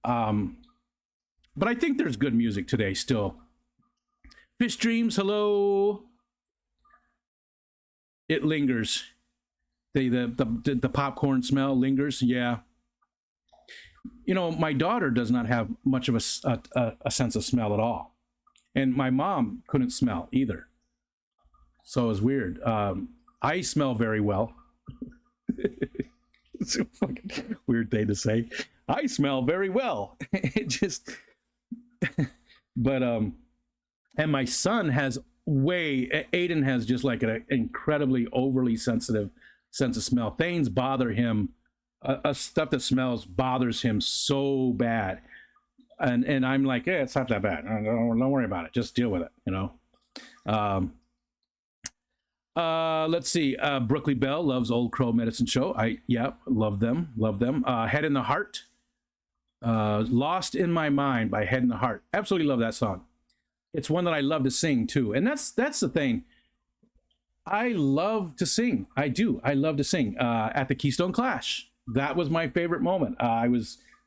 S1: But I think there's good music today still. Fish Dreams, hello. It lingers. The popcorn smell lingers, yeah. you know, my daughter does not have much of a sense of smell at all. And my mom couldn't smell either. So it was weird. I smell very well. It's a fucking weird thing to say. I smell very well. It just, but, and my son has Aiden has just like an incredibly overly sensitive sense of smell. Things bother him. Stuff that smells bothers him so bad. And I'm like, yeah, it's not that bad. Don't worry about it. Just deal with it, you know? Let's see. Brooklyn Bell loves Old Crow Medicine Show. Love them. Head in the Heart. Lost in My Mind by Head in the Heart. Absolutely love that song. It's one that I love to sing too. And that's the thing. I love to sing. I do. I love to sing. At the Keystone Clash. That was my favorite moment. I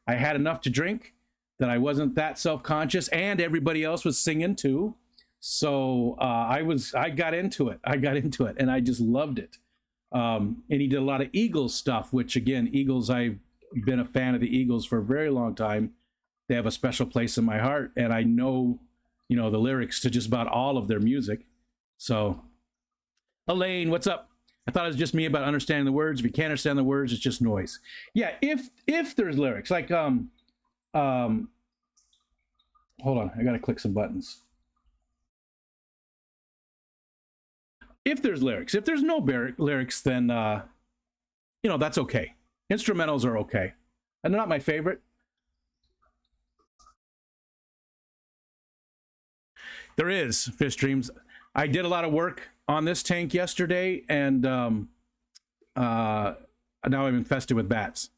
S1: had enough to drink that I wasn't that self-conscious, and everybody else was singing too. So I got into it. And I just loved it. And he did a lot of Eagles stuff, which again, Eagles, I've been a fan of the Eagles for a very long time. They have a special place in my heart, and I know, you know, the lyrics to just about all of their music. So, Elaine, what's up? I thought it was just me about understanding the words. If you can't understand the words, it's just noise. Yeah, if there's lyrics, like hold on, I gotta click some buttons. If there's lyrics, if there's no lyrics, then you know, that's okay. Instrumentals are okay, and they're not my favorite. There is Fish Dreams. I did a lot of work on this tank yesterday, and now I'm infested with bats.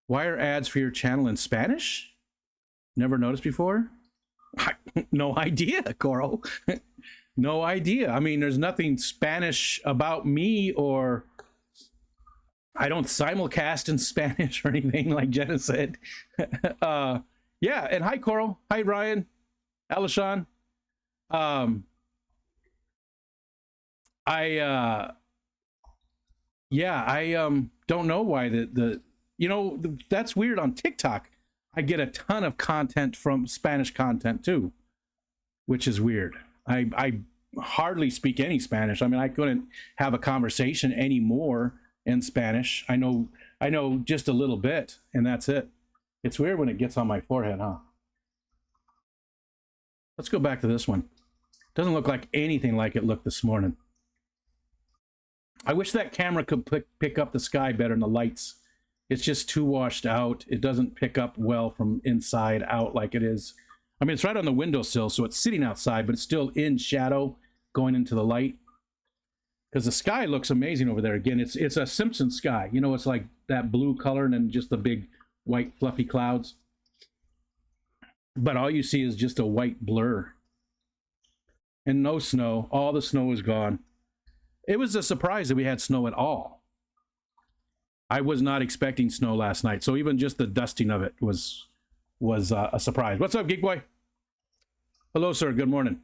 S1: Why are ads for your channel in Spanish? Never noticed before? No idea, Coral. No idea. I mean, there's nothing Spanish about me, or I don't simulcast in Spanish or anything like Jenna said. Yeah, and hi, Coral. Hi, Ryan. Alishan. Don't know why that's weird. On TikTok I get a ton of content from Spanish content too, which is weird. I hardly speak any Spanish. I mean, I couldn't have a conversation anymore in Spanish. I know just a little bit, and that's it. It's weird when it gets on my forehead, huh? Let's go back to this one. Doesn't look like anything like it looked this morning. I wish that camera could pick up the sky better than the lights. It's just too washed out. It doesn't pick up well from inside out like it is. I mean, it's right on the windowsill, so it's sitting outside, but it's still in shadow going into the light. Because the sky looks amazing over there. Again, it's a Simpson sky. You know, it's like that blue color and then just the big white fluffy clouds. But all you see is just a white blur. And no snow. All the snow is gone. It was a surprise that we had snow at all. I was not expecting snow last night, so even just the dusting of it was a surprise. What's up, Geek Boy? Hello, sir. Good morning.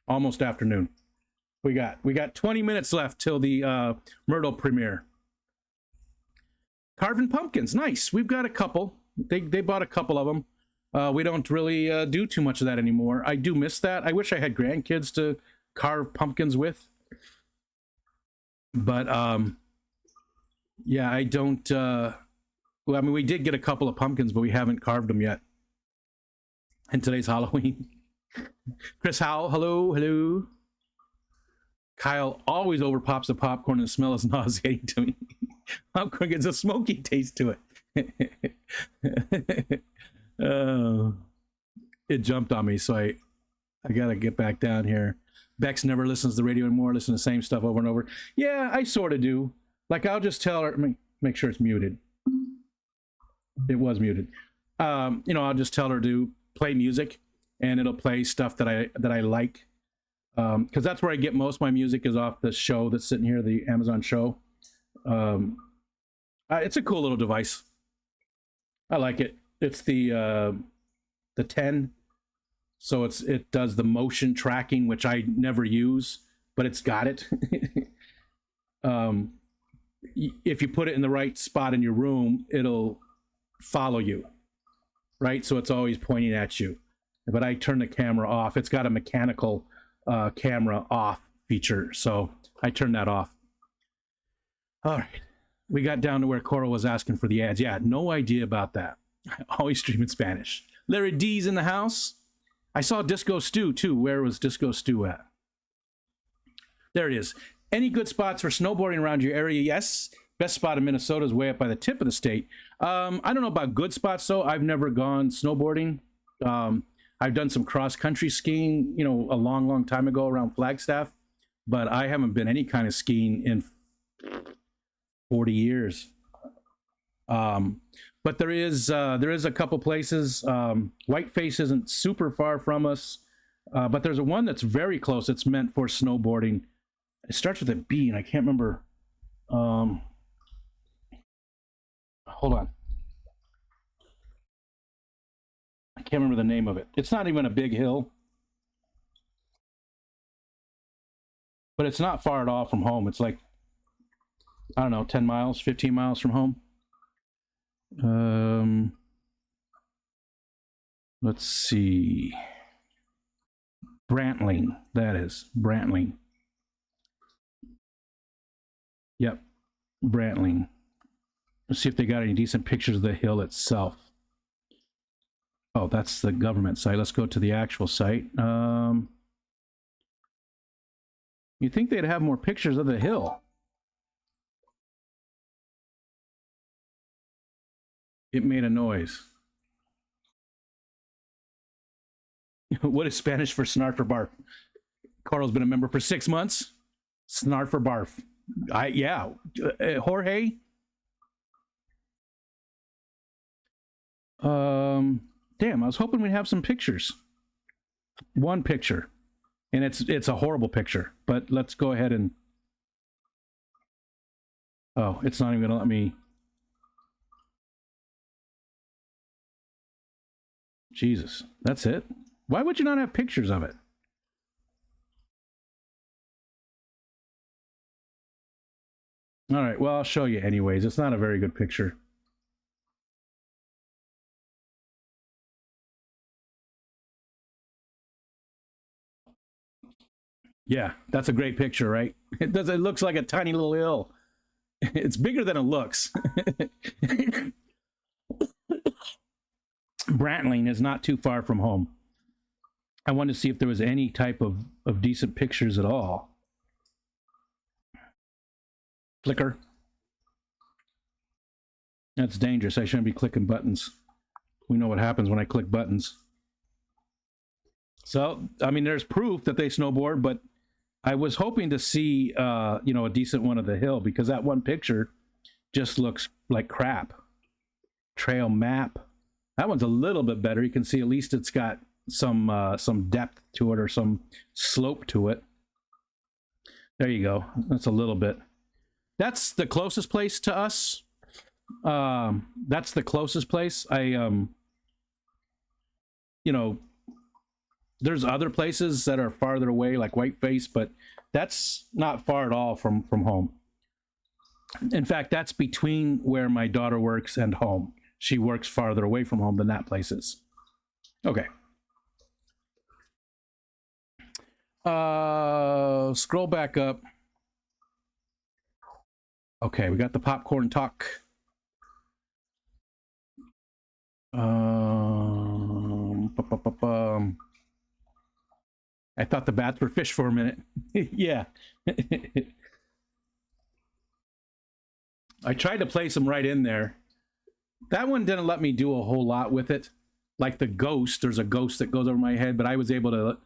S1: Almost afternoon. We got 20 minutes left till the Myrtle premiere. Carving pumpkins, nice. We've got a couple. They bought a couple of them. We don't really do too much of that anymore. I do miss that. I wish I had grandkids to carve pumpkins with. But yeah, I don't. Well, I mean, we did get a couple of pumpkins, but we haven't carved them yet. And today's Halloween. Chris Howell, hello. Kyle always overpops the popcorn and the smell is nauseating to me. Popcorn gets a smoky taste to it. It jumped on me, so I gotta get back down here. Bex never listens to the radio anymore, listens to the same stuff over and over. Yeah, I sort of do. Like, I'll just tell her, make sure it's muted. It was muted. I'll just tell her to play music, and it'll play stuff that I like. Because that's where I get most of my music, is off the show that's sitting here, the Amazon show. It's a cool little device. I like it. It's the 10. So it does the motion tracking, which I never use, but it's got it. if you put it in the right spot in your room, it'll follow you, right? So it's always pointing at you. But I turn the camera off. It's got a mechanical camera off feature, so I turned that off. All right, we got down to where Coral was asking for the ads. Yeah, no idea about that. I always stream in Spanish. Larry D's in the house. I saw Disco Stu too. Where was Disco Stu at? There it is. Any good spots for snowboarding around your area? Yes. Best spot in Minnesota is way up by the tip of the state. I don't know about good spots though. I've never gone snowboarding. I've done some cross-country skiing, you know, a long, long time ago around Flagstaff, but I haven't been any kind of skiing in 40 years. But there is a couple places. Whiteface isn't super far from us, but there's one that's very close. It's meant for snowboarding. It starts with a B, and I can't remember. Hold on. I can't remember the name of it. It's not even a big hill, but it's not far at all from home. It's like, I don't know, 10 miles, 15 miles from home. Let's see. Brantling, that is Brantling. Yep, Brantling. Let's see if they got any decent pictures of the hill itself. Oh, that's the government site. Let's go to the actual site. You'd think they'd have more pictures of the hill. It made a noise. What is Spanish for snarf or barf? Carl's been a member for 6 months. Snarf or barf? Yeah. Jorge? Damn, I was hoping we'd have some pictures. One picture. And it's a horrible picture. But let's go ahead and... Oh, it's not even going to let me... Jesus, that's it? Why would you not have pictures of it? All right, well, I'll show you anyways. It's not a very good picture. Yeah, that's a great picture, right? It looks like a tiny little hill. It's bigger than it looks. Brantling is not too far from home. I wanted to see if there was any type of decent pictures at all. Clicker. That's dangerous. I shouldn't be clicking buttons. We know what happens when I click buttons. So, I mean, there's proof that they snowboard, but I was hoping to see, you know, a decent one of the hill, because that one picture just looks like crap. Trail map. That one's a little bit better. You can see at least it's got some depth to it, or some slope to it. There you go. That's a little bit. That's the closest place to us. That's the closest place. You know, there's other places that are farther away, like Whiteface, but that's not far at all from home. In fact, that's between where my daughter works and home. She works farther away from home than that place is. Okay. Scroll back up. Okay, we got the popcorn talk. I thought the bats were fish for a minute. Yeah. I tried to place them right in there. That one didn't let me do a whole lot with it. Like the ghost, there's a ghost that goes over my head, but I was able to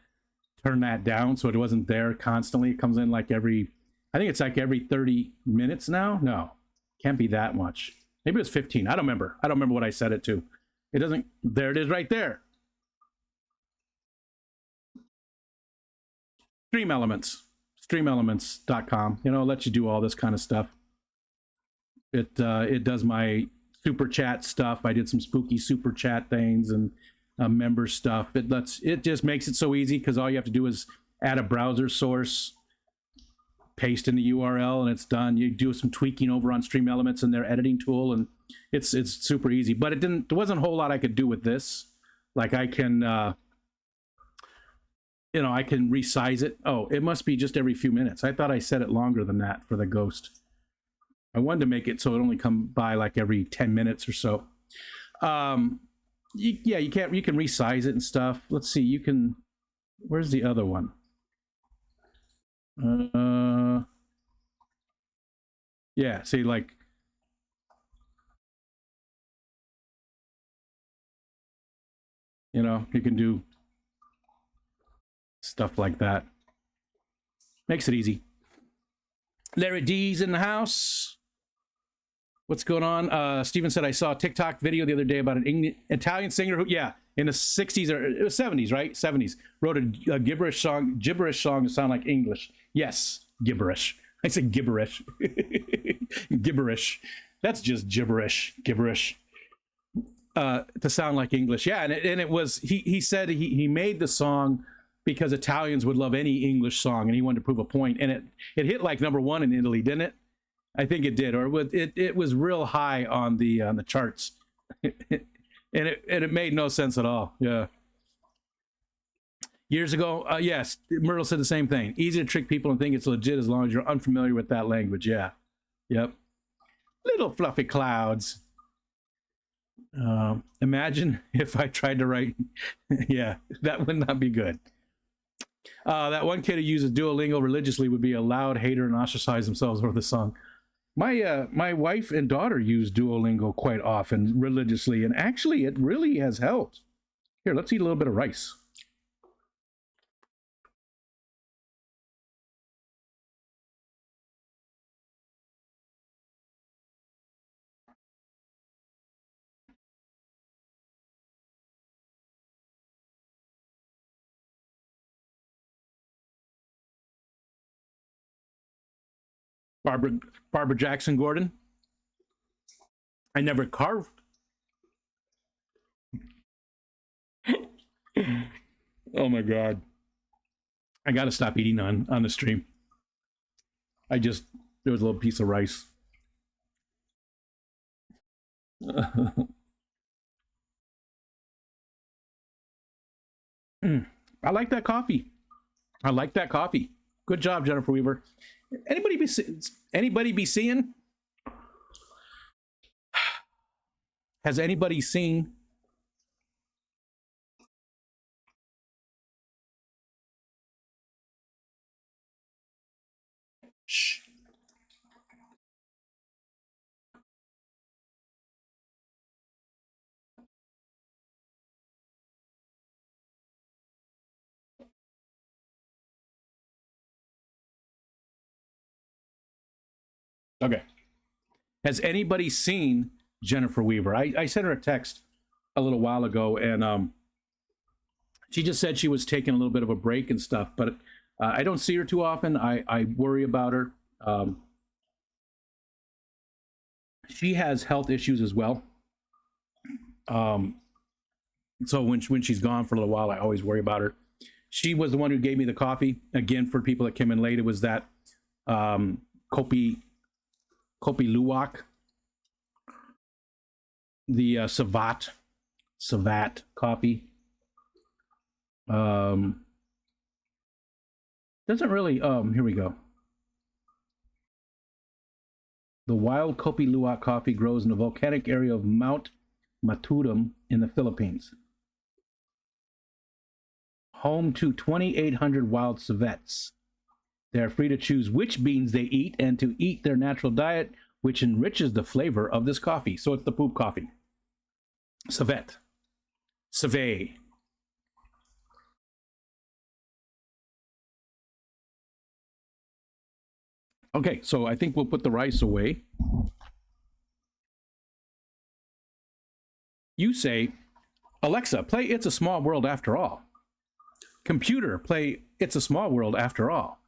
S1: turn that down so it wasn't there constantly. It comes in like every, I think it's like every 30 minutes now. No, can't be that much. Maybe it was 15. I don't remember. I don't remember what I set it to. It doesn't, there it is right there. Stream Elements, streamelements.com. You know, it lets you do all this kind of stuff. It does my super chat stuff. I did some spooky super chat things and member stuff. It just makes it so easy, because all you have to do is add a browser source, paste in the URL and it's done. You do some tweaking over on Stream Elements in their editing tool, and it's super easy. But there wasn't a whole lot I could do with this. Like I can, I can resize it. Oh, it must be just every few minutes. I thought I set it longer than that for the ghost. I wanted to make it so it only come by like every 10 minutes or so. You can resize it and stuff. Let's see, where's the other one? Yeah, see, like, you can do stuff like that. Makes it easy. Larry D's in the house. What's going on? Steven said, I saw a TikTok video the other day about an Italian singer who, in the 60s or it was 70s, right? 70s, wrote a gibberish song to sound like English. Yes, gibberish. I said gibberish. Gibberish. That's just gibberish. Gibberish. To sound like English. Yeah, and it was, he said he made the song because Italians would love any English song, and he wanted to prove a point. And it hit like #1 in Italy, didn't it? I think it did, or it was real high on the charts, and it made no sense at all. Yeah. Years ago, yes, Myrtle said the same thing. Easy to trick people and think it's legit as long as you're unfamiliar with that language. Yeah. Yep. Little fluffy clouds. Imagine if I tried to write. Yeah, that would not be good. That one kid who uses Duolingo religiously would be a loud hater and ostracize themselves over the song. My wife and daughter use Duolingo quite often religiously, and actually it really has helped. Here, let's eat a little bit of rice. Barbara Jackson Gordon. I never carved. Oh my God. I got to stop eating on the stream. There was a little piece of rice. I like that coffee. Good job, Jennifer Weaver. Anybody be seeing? Has anybody seen? Shh. Okay. Has anybody seen Jennifer Weaver? I sent her a text a little while ago, and she just said she was taking a little bit of a break and stuff, but I don't see her too often. I worry about her. She has health issues as well. So when she's gone for a little while, I always worry about her. She was the one who gave me the coffee. Again, for people that came in late, it was that Kopi Luwak, the Savat coffee. Doesn't really, here we go. The wild Kopi Luwak coffee grows in the volcanic area of Mount Matudum in the Philippines. Home to 2,800 wild civets. They are free to choose which beans they eat and to eat their natural diet, which enriches the flavor of this coffee. So it's the poop coffee. Civet. Civet. Okay, so I think we'll put the rice away. You say, Alexa, play It's a Small World After All. Computer, play It's a Small World After All.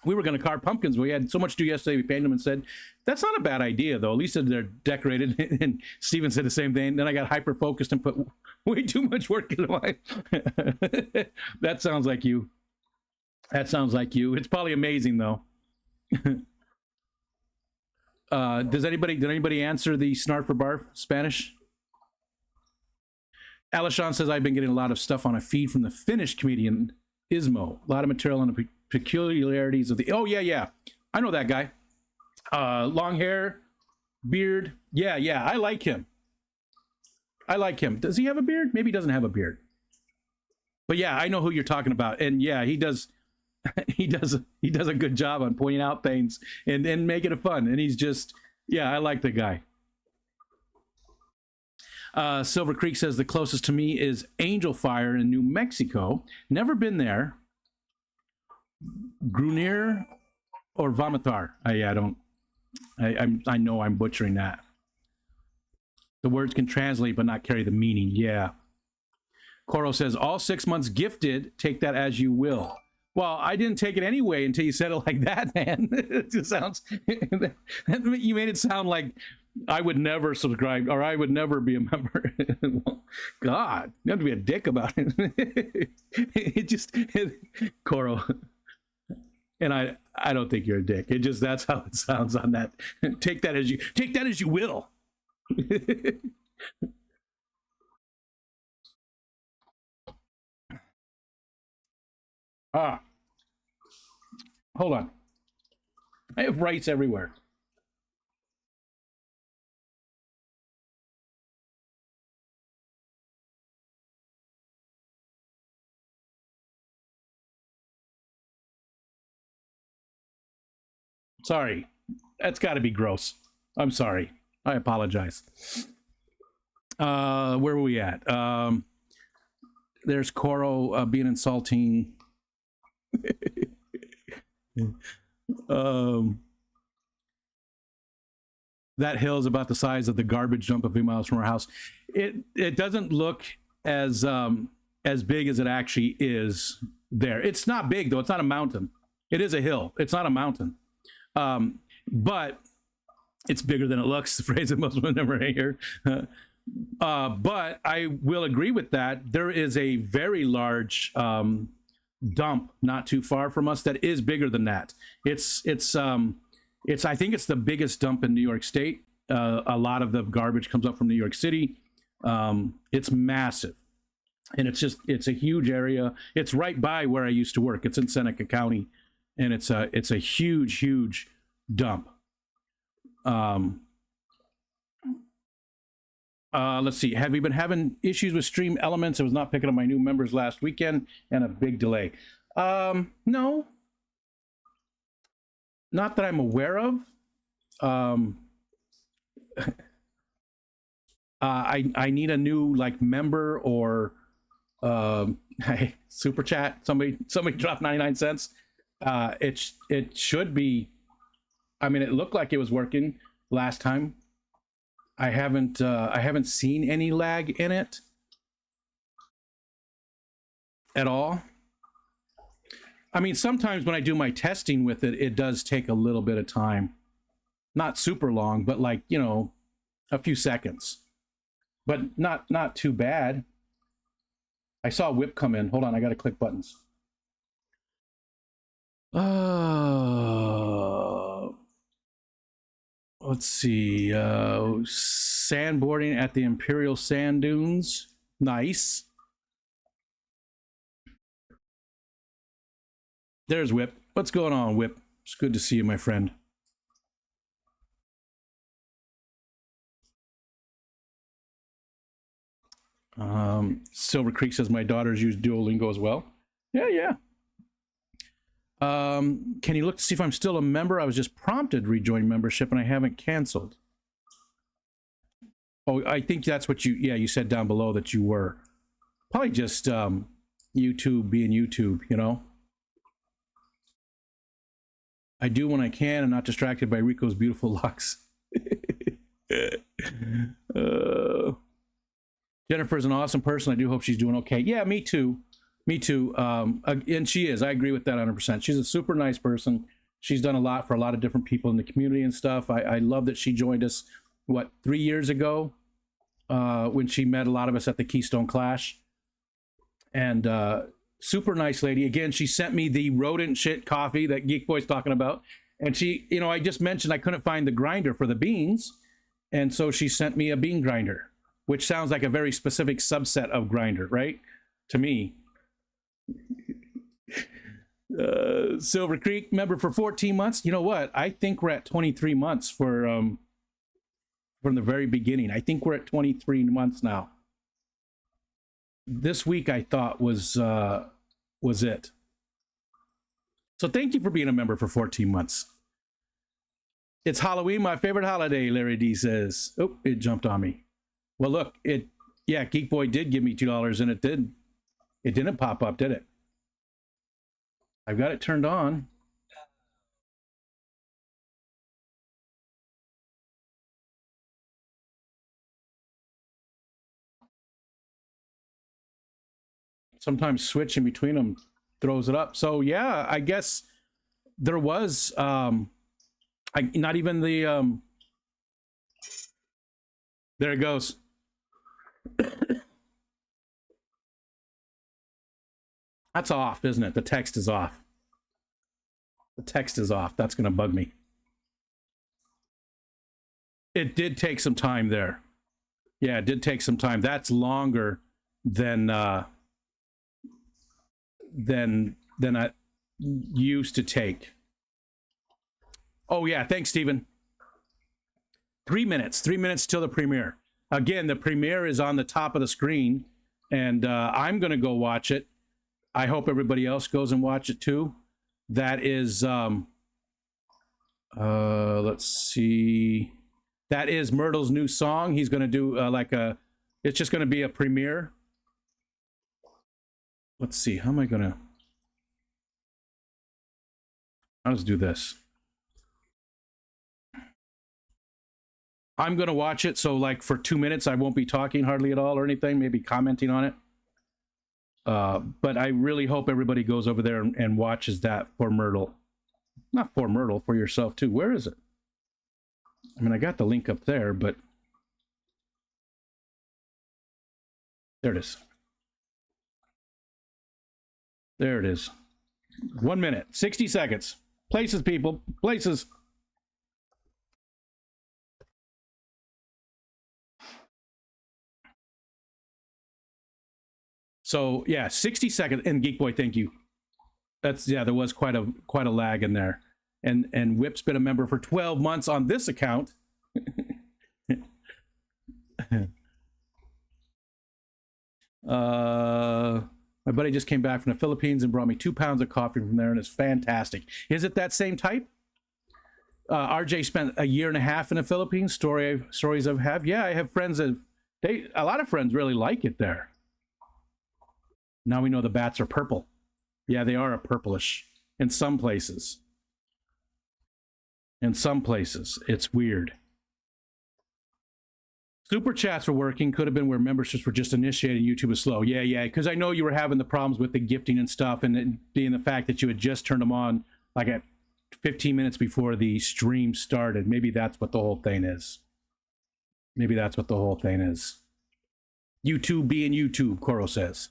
S1: We were going to carve pumpkins. We had so much to do yesterday. We painted them and said, that's not a bad idea, though. At least they're decorated. And Steven said the same thing. Then I got hyper-focused and put way too much work into mine. That sounds like you. That sounds like you. It's probably amazing though. Did anybody answer the Snarf or Barf Spanish? Alishon says, I've been getting a lot of stuff on a feed from the Finnish comedian Ismo. A lot of material on the peculiarities of the... Oh, yeah. I know that guy. Long hair, beard. Yeah, I like him. Does he have a beard? Maybe he doesn't have a beard. But yeah, I know who you're talking about. And yeah, he does a good job on pointing out things and making it fun. And he's just... Yeah, I like the guy. Silver Creek says the closest to me is Angel Fire in New Mexico. Never been there. Grunier or Vomitar. I know I'm butchering that. The words can translate but not carry the meaning. Yeah. Coro says all 6 months gifted. Take that as you will. Well, I didn't take it anyway until you said it like that, man. It just sounds... You made it sound like I would never subscribe or I would never be a member. Well, God, you have to be a dick about it. Coro. And I don't think you're a dick. It just, that's how it sounds on that. Take that as you will. Hold on. I have rights everywhere. Sorry. That's got to be gross. I'm sorry. I apologize. Where were we at? There's Coro being insulting. That hill is about the size of the garbage dump a few miles from our house. It doesn't look as big as it actually is there. It's not big though. It's not a mountain. It is a hill. It's not a mountain. But it's bigger than it looks, the phrase that most women never hear. But I will agree with that. There is a very large dump not too far from us that is bigger than that. It's I think it's the biggest dump in New York State. A lot of the garbage comes up from New York City. It's massive. And it's a huge area. It's right by where I used to work. It's in Seneca County. And it's a huge dump. Let's see. Have you been having issues with Stream Elements? I was not picking up my new members last weekend and a big delay. No. Not that I'm aware of. I need a new like member or hey, super chat. Somebody dropped 99 cents. It should be. I mean, it looked like it was working last time. I haven't seen any lag in it at all. I mean, sometimes when I do my testing with it, it does take a little bit of time. Not super long, but like, you know, a few seconds. But not too bad. I saw Whip come in. Hold on, I got to click buttons. Let's see. Sandboarding at the Imperial Sand Dunes. Nice. There's Whip. What's going on, Whip? It's good to see you, my friend. Silver Creek says my daughters use Duolingo as well. Yeah. Can you look to see if I'm still a member? I was just prompted to rejoin membership and I haven't canceled. Oh, I think that's what you said down below that you were. Probably just YouTube being YouTube, you know? I do when I can and not distracted by Rico's beautiful locks. Jennifer's an awesome person. I do hope she's doing okay. Yeah, me too. And she is. I agree with that 100%. She's a super nice person. She's done a lot for a lot of different people in the community and stuff. I love that she joined us, 3 years ago, when she met a lot of us at the Keystone Clash. And super nice lady. Again, she sent me the rodent shit coffee that Geek Boy's talking about. And she, you know, I just mentioned I couldn't find the grinder for the beans. And so she sent me a bean grinder, which sounds like a very specific subset of grinder, right? To me. Silver Creek, member for 14 months. You know what? I think we're at 23 months for from the very beginning. I think we're at 23 months now. This week I thought was it. So thank you for being a member for 14 months. It's Halloween, my favorite holiday, Larry D says. Oh, it jumped on me. Well, look, yeah, Geek Boy did give me $2 and it didn't pop up, did it? I've got it turned on. Sometimes switching between them throws it up. So yeah, I guess there was not even the there it goes. That's off, isn't it? The text is off. The text is off. That's going to bug me. It did take some time there. Yeah, it did take some time. That's longer than I used to take. Oh yeah, thanks, Stephen. 3 minutes. 3 minutes till the premiere. Again, the premiere is on the top of the screen, and I'm going to go watch it. I hope everybody else goes and watch it too. That is, let's see. That is Myrtle's new song. He's going to do it's just going to be a premiere. Let's see. How am I going to? I'll just do this. I'm going to watch it. So like for 2 minutes, I won't be talking hardly at all or anything, maybe commenting on it. But I really hope everybody goes over there and watches that for Myrtle. Not for Myrtle, for yourself too. Where is it? I mean, I got the link up there, but there it is. There it is. 1 minute, 60 seconds. Places, people, places. So yeah, 60 seconds. And Geek Boy, thank you. That's, yeah, there was quite a lag in there. And Whip's been a member for 12 months on this account. My buddy just came back from the Philippines and brought me 2 pounds of coffee from there, and it's fantastic. Is it that same type? RJ spent a year and a half in the Philippines. Stories I've had. Yeah, I have friends that a lot of friends really like it there. Now we know the bats are purple. Yeah, they are a purplish in some places. In some places, it's weird. Super chats were working. Could have been where memberships were just initiated. YouTube is slow. Yeah, because I know you were having the problems with the gifting and stuff, and it being the fact that you had just turned them on like at 15 minutes before the stream started. Maybe that's what the whole thing is. Maybe that's what the whole thing is. YouTube being YouTube, Coro says.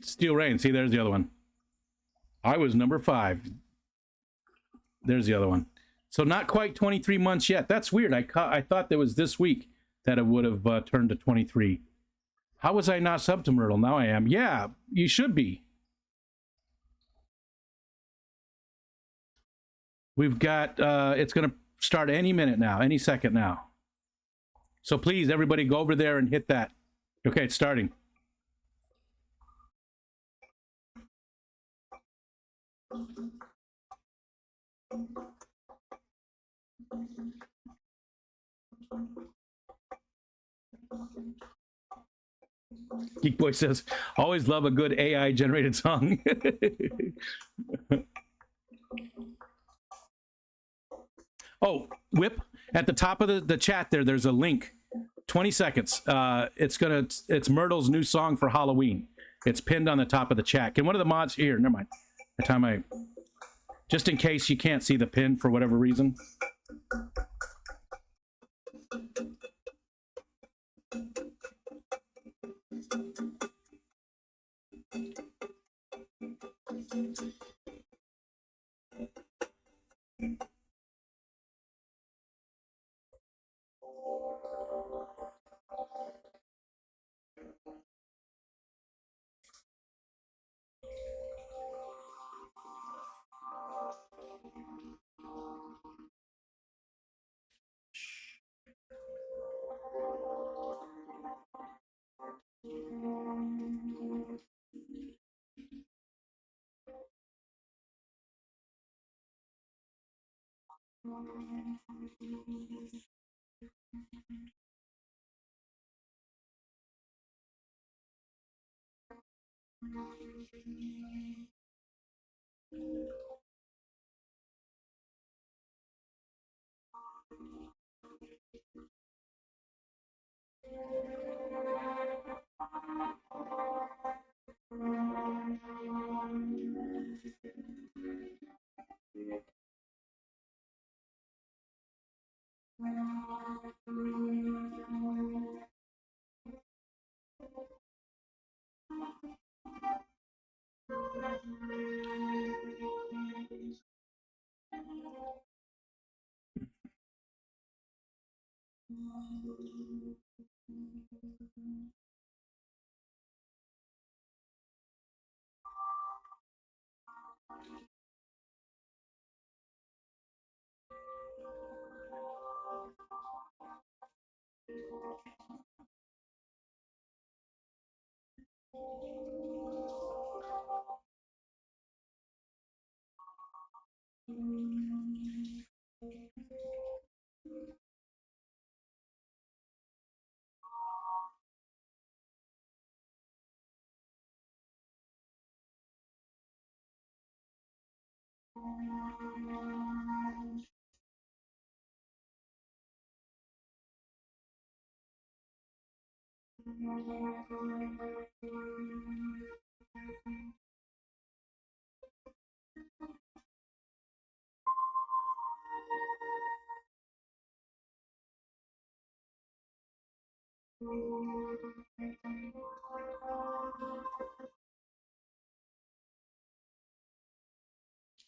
S1: Steel Rain. See, there's the other one. I was number 5. There's the other one. So not quite 23 months yet. That's weird. I thought that was this week that it would have turned to 23. How was I not subbed to Myrtle? Now I am. Yeah, you should be. We've got, it's going to start any minute now, any second now. So please, everybody go over there and hit that. Okay, it's starting. Geek Boy says, always love a good AI generated song. Oh, Whip, at the top of the chat there's a link. 20 seconds. It's Myrtle's new song for Halloween. It's pinned on the top of the chat. Can one of the mods here, never mind. By the time just in case you can't see the pin for whatever reason.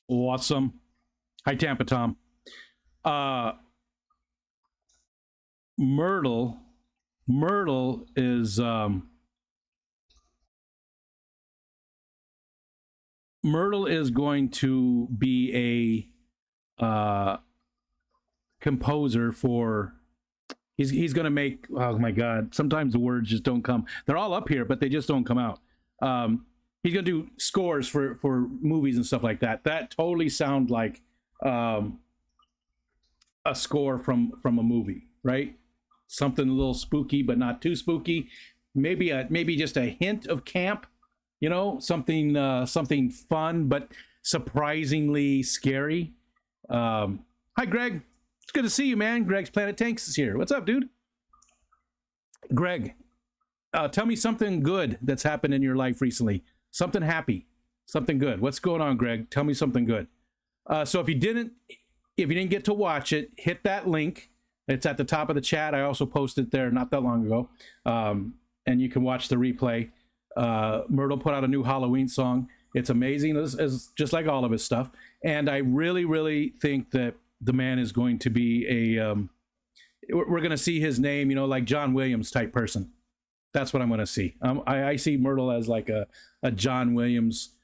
S1: Awesome. Hi, Tampa Tom. Uh, Myrtle. Myrtle is Myrtle is going to be a composer for. He's going to make. Oh my God! Sometimes the words just don't come. They're all up here, but they just don't come out. He's going to do scores for movies and stuff like that. That totally sound like a score from a movie, right? Something a little spooky, but not too spooky. Maybe just a hint of camp. You know, something fun but surprisingly scary. Hi, Greg. It's good to see you, man. Greg's Planet Tanks is here. What's up, dude? Greg, tell me something good that's happened in your life recently. Something happy, something good. What's going on, Greg? Tell me something good. So if you didn't get to watch it, hit that link. It's at the top of the chat. I also posted there not that long ago, and you can watch the replay. Myrtle put out a new Halloween song. It's amazing, as just like all of his stuff. And I really, really think that the man is going to be a. We're going to see his name, like John Williams type person. That's what I'm going to see. I see Myrtle as like a John Williams,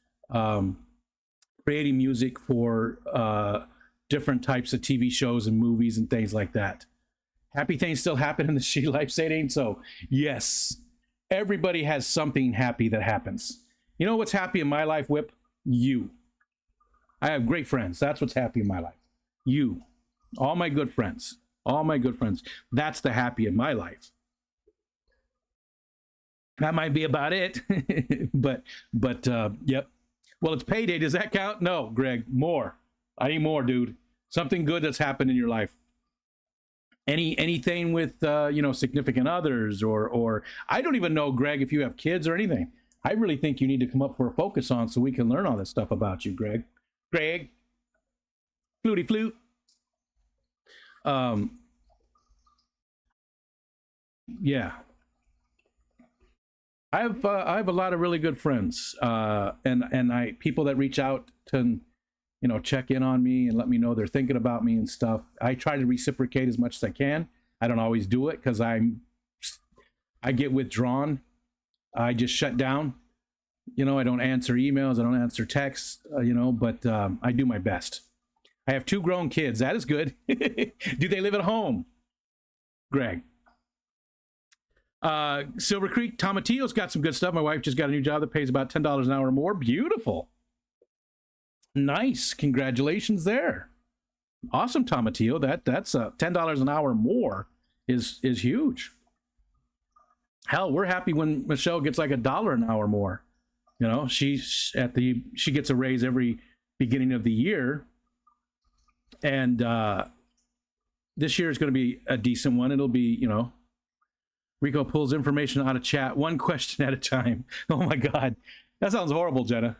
S1: creating music for different types of TV shows and movies and things like that. Happy things still happen in the She Life. Say it ain't so. Yes, everybody has something happy that happens. You know what's happy in my life, Whip? You. I have great friends. That's what's happy in my life. You. All my good friends. All my good friends. That's the happy in my life. That might be about it. but yep. Well, it's payday. Does that count? No, Greg. More. I need more, dude. Something good that's happened in your life. Anything with significant others or I don't even know, Greg, if you have kids or anything. I really think you need to come up for a focus on so we can learn all this stuff about you, Greg. Greg. Flutie flute. Yeah. I have a lot of really good friends, and I people that reach out to check in on me and let me know they're thinking about me and stuff. I try to reciprocate as much as I can. I don't always do it because I get withdrawn. I just shut down. I don't answer emails. I don't answer texts. But I do my best. I have 2 grown kids. That is good. Do they live at home? Greg. Silver Creek, Tomatillo's got some good stuff. My wife just got a new job that pays about $10 an hour or more. Beautiful. Nice. Congratulations there. Awesome, Tomatillo. That's $10 an hour more is huge. Hell, we're happy when Michelle gets like $1 an hour more. She gets a raise every beginning of the year. And this year is going to be a decent one. It'll be, Rico pulls information out of chat, one question at a time. Oh my God. That sounds horrible, Jenna.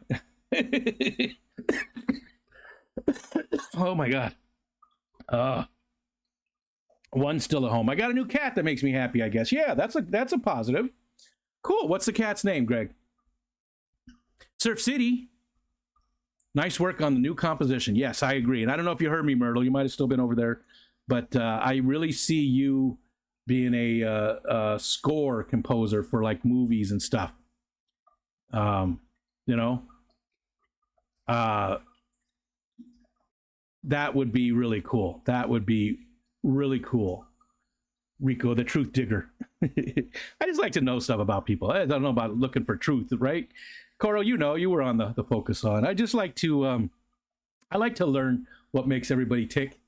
S1: Oh my God. One's still at home. I got a new cat that makes me happy, I guess. Yeah, that's a positive. Cool. What's the cat's name, Greg? Surf City. Nice work on the new composition. Yes, I agree. And I don't know if you heard me, Myrtle. You might have still been over there. But I really see you being a score composer for like movies and stuff. That would be really cool. That would be really cool. Rico, the truth digger. I just like to know stuff about people. I don't know about looking for truth, right? Coral, you were on the focus on. I just like to I like to learn what makes everybody tick,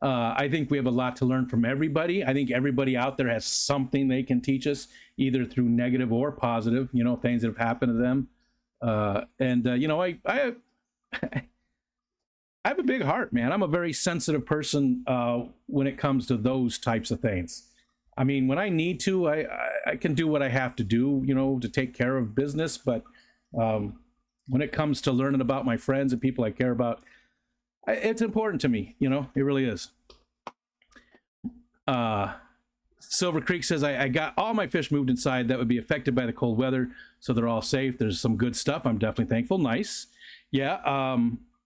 S1: I think we have a lot to learn from everybody. I think everybody out there has something they can teach us, either through negative or positive, things that have happened to them. I have a big heart, man. I'm a very sensitive person when it comes to those types of things. I mean, when I need to, I can do what I have to do, to take care of business. But when it comes to learning about my friends and people I care about, it's important to me, it really is. Silver Creek says, I got all my fish moved inside that would be affected by the cold weather, so they're all safe. There's some good stuff. I'm definitely thankful. Nice. Yeah.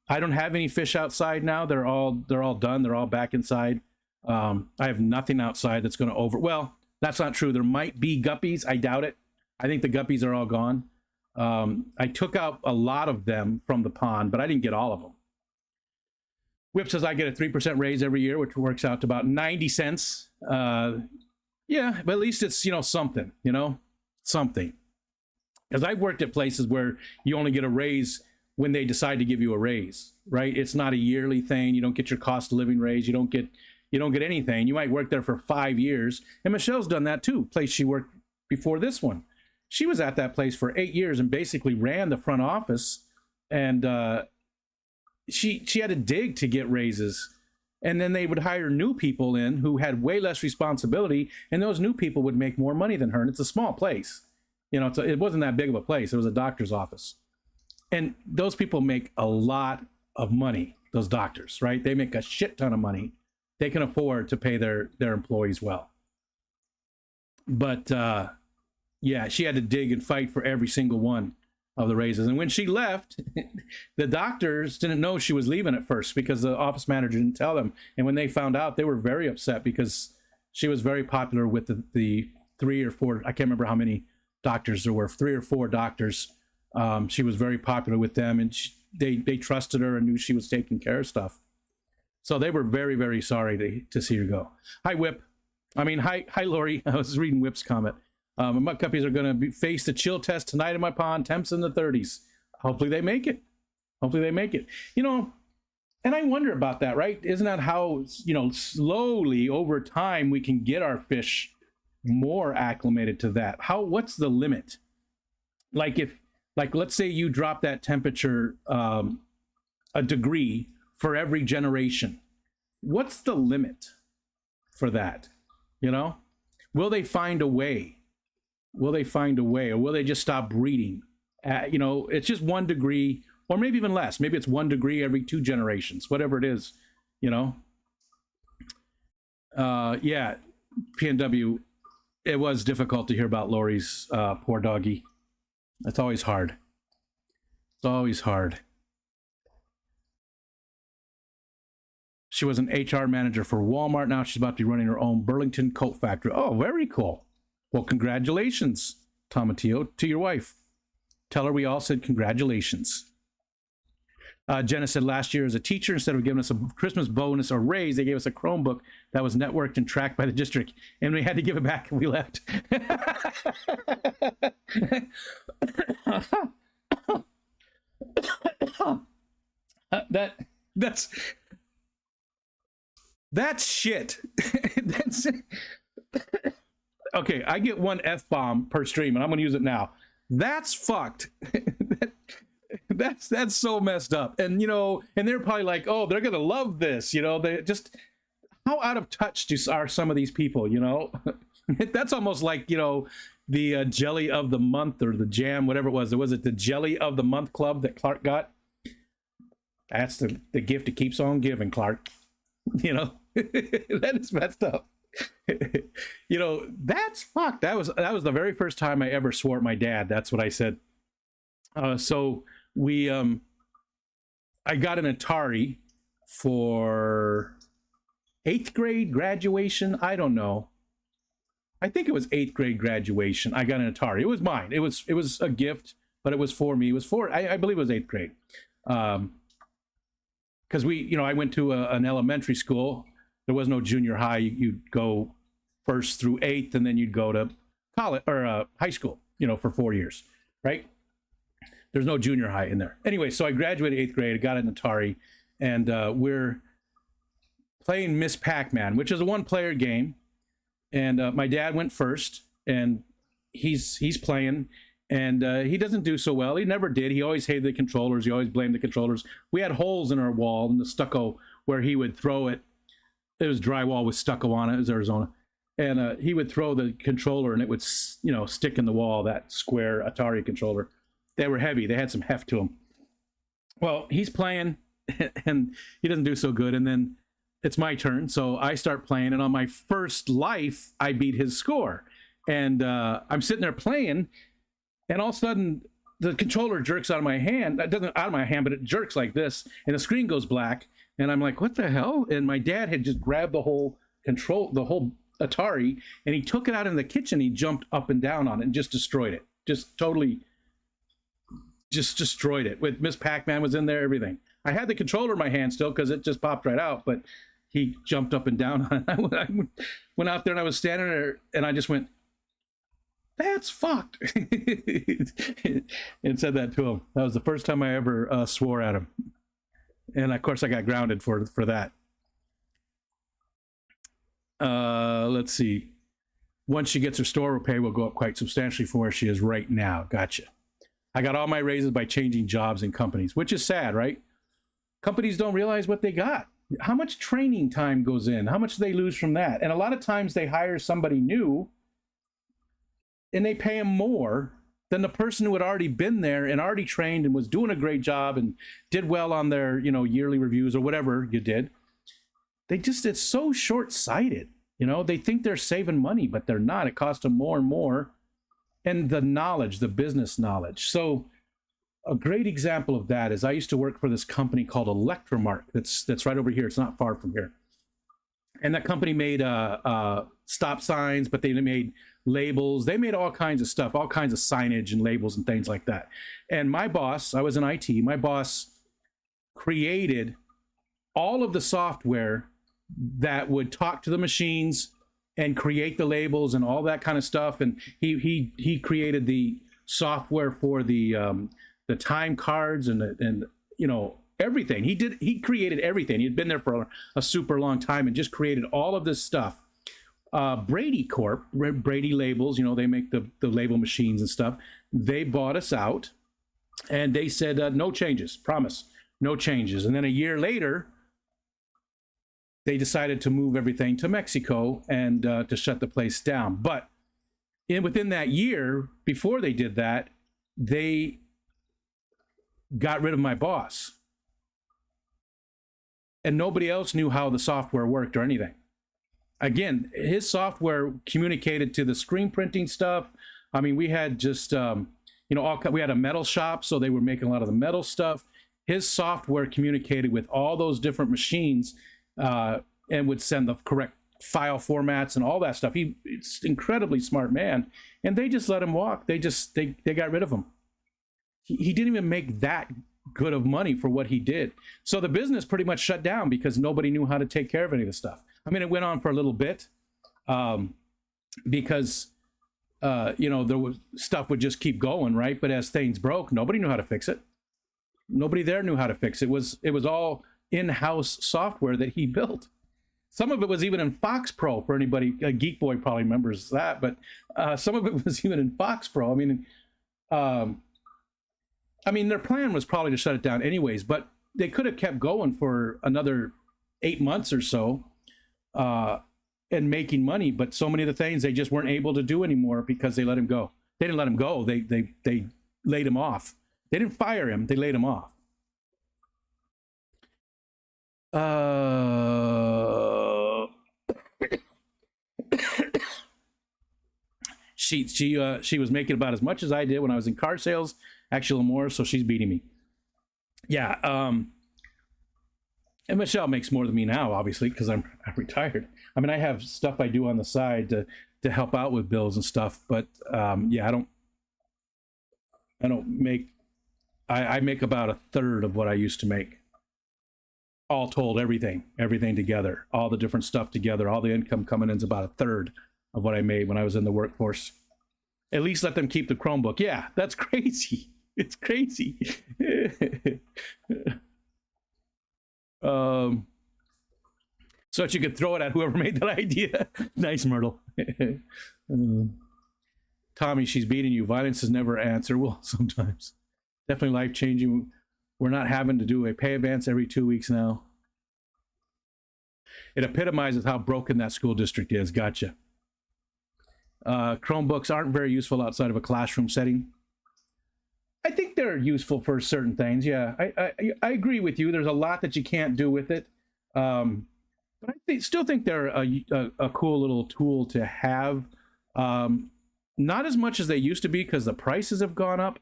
S1: I don't have any fish outside now. They're all done. They're all back inside. I have nothing outside that's going to well, that's not true. There might be guppies. I doubt it. I think the guppies are all gone. I took out a lot of them from the pond, but I didn't get all of them. Whip says I get a 3% raise every year, which works out to about 90 cents. Yeah, but at least it's, something, something. Because I've worked at places where you only get a raise when they decide to give you a raise, right? It's not a yearly thing. You don't get your cost of living raise. You don't get anything. You might work there for 5 years. And Michelle's done that too. Place she worked before this one. She was at that place for 8 years and basically ran the front office. And she had to dig to get raises. And then they would hire new people in who had way less responsibility. And those new people would make more money than her. And it's a small place. It wasn't that big of a place. It was a doctor's office. And those people make a lot of money, those doctors, right? They make a shit ton of money. They can afford to pay their employees well. But yeah, she had to dig and fight for every single one of the raises. And when she left, the doctors didn't know she was leaving at first because the office manager didn't tell them. And when they found out, they were very upset because she was very popular with the 3 or 4, I can't remember how many doctors there were, 3 or 4 doctors. She was very popular with them, and they trusted her and knew she was taking care of stuff. So they were very, very sorry to see her go. Hi, Whip. Hi, Lori. I was reading Whip's comment. My muck guppies are going to face the chill test tonight in my pond. Temps in the 30s. Hopefully they make it. And I wonder about that, right? Isn't that how, slowly over time we can get our fish more acclimated to that? What's the limit? Let's say you drop that temperature a degree for every generation. What's the limit for that? Will they find a way? Or will they just stop breeding? It's just 1 degree, or maybe even less. Maybe it's 1 degree every 2 generations, whatever it is, Yeah, PNW. it was difficult to hear about Lori's poor doggy. It's always hard. It's always hard. She was an HR manager for Walmart. Now she's about to be running her own Burlington coat factory. Oh, very cool. Well, congratulations, Tomatillo, to your wife. Tell her we all said congratulations. Jenna said last year as a teacher, instead of giving us a Christmas bonus or raise, they gave us a Chromebook that was networked and tracked by the district, and we had to give it back and we left. That's shit. That's okay. I get one F-bomb per stream, and I'm gonna use it now. That's fucked. That's so messed up. And and they're probably like, oh, they're gonna love this. They just, how out of touch are some of these people? That's almost like the jelly of the month or the jam, whatever it was. Was it the jelly of the month club that Clark got? That's the gift that keeps on giving, Clark. That is messed up. That's fucked. That was the very first time I ever swore at my dad. That's what I said. So we I got an Atari for 8th grade graduation. I don't know. I think it was 8th grade graduation. I got an Atari. It was mine. It was a gift, but it was for me. It was for, I believe it was 8th grade. Because I went to an elementary school. There was no junior high. You'd go 1st through 8th, and then you'd go to college or high school, for 4 years, right? There's no junior high in there. Anyway, so I graduated 8th grade. I got an Atari, and we're playing Miss Pac-Man, which is a one-player game. And my dad went first, and he's playing, and he doesn't do so well. He never did. He always hated the controllers. He always blamed the controllers. We had holes in our wall in the stucco where he would throw it. It was drywall with stucco on it. It was Arizona. And he would throw the controller, and it would, stick in the wall, that square Atari controller. They were heavy. They had some heft to them. Well, he's playing, and he doesn't do so good. And then it's my turn, so I start playing. And on my first life, I beat his score. And I'm sitting there playing, and all of a sudden, the controller jerks out of my hand. It doesn't out of my hand, but it jerks like this, and the screen goes black. And I'm like, what the hell? And my dad had just grabbed the whole Atari, and he took it out in the kitchen. He jumped up and down on it and just destroyed it. Just totally, just destroyed it. With Miss Pac-Man was in there, everything. I had the controller in my hand still because it just popped right out, but he jumped up and down on it. I went out there, and I was standing there, and I just went, that's fucked. And said that to him. That was the first time I ever swore at him. And of course I got grounded for that. Let's see. Once she gets her store pay will go up quite substantially from where she is right now. Gotcha. I got all my raises by changing jobs in companies, which is sad, right? Companies don't realize what they got. How much training time goes in? How much do they lose from that? And a lot of times they hire somebody new, and they pay them more than the person who had already been there and already trained and was doing a great job and did well on their, yearly reviews or whatever you did. It's so short-sighted. They think they're saving money, but they're not. It costs them more and more. And the knowledge, the business knowledge. So a great example of that is I used to work for this company called Electromark. That's right over here. It's not far from here. And that company made stop signs, but they made labels. They made all kinds of stuff, all kinds of signage and labels and things like that. And my boss, I was in IT, my boss created all of the software that would talk to the machines and create the labels and all that kind of stuff. And he created the software for the time cards and everything. He created everything. He'd been there for a super long time and just created all of this stuff. Brady Corp, Brady Labels, they make the label machines and stuff. They bought us out, and they said, no changes, promise, no changes. And then a year later, they decided to move everything to Mexico and to shut the place down. But within that year, before they did that, they got rid of my boss. And nobody else knew how the software worked or anything. again, his software communicated to the screen printing stuff. I mean, we had just, we had a metal shop, so they were making a lot of the metal stuff. His software communicated with all those different machines and would send the correct file formats and all that stuff. It's incredibly smart man, and they just let him walk. They got rid of him. He didn't even make that good of money for what he did. So the business pretty much shut down because nobody knew how to take care of any of the stuff. I mean, it went on for a little bit because there was stuff would just keep going, right? But as things broke, nobody knew how to fix it. Nobody there knew how to fix it. It was all in-house software that he built. Some of it was even in Fox Pro for anybody. Geek Boy probably remembers that, but some of it was even in Fox Pro. I mean, their plan was probably to shut it down anyways, but they could have kept going for another 8 months or so and making money. But so many of the things they just weren't able to do anymore because they let him go. They didn't let him go. They laid him off. They didn't fire him. They laid him off. She was making about as much as I did when I was in car sales, actually more, so she's beating me. Yeah, and Michelle makes more than me now, obviously, because I'm retired. I mean, I have stuff I do on the side to help out with bills and stuff, but yeah, I don't make. I make about a third of what I used to make. All told, everything together, all the different stuff together, all the income coming in is about a third of what I made when I was in the workforce. At least let them keep the Chromebook. Yeah, that's crazy. It's crazy. So that you could throw it at whoever made that idea. Nice, Myrtle. Tommy, she's beating you. Violence is never an answer. Well, sometimes. Definitely life-changing. We're not having to do a pay advance every 2 weeks now. It epitomizes how broken that school district is. Gotcha. Chromebooks aren't very useful outside of a classroom setting. I think they're useful for certain things. Yeah, I agree with you. There's a lot that you can't do with it. But I still think they're a cool little tool to have. Not as much as they used to be because the prices have gone up.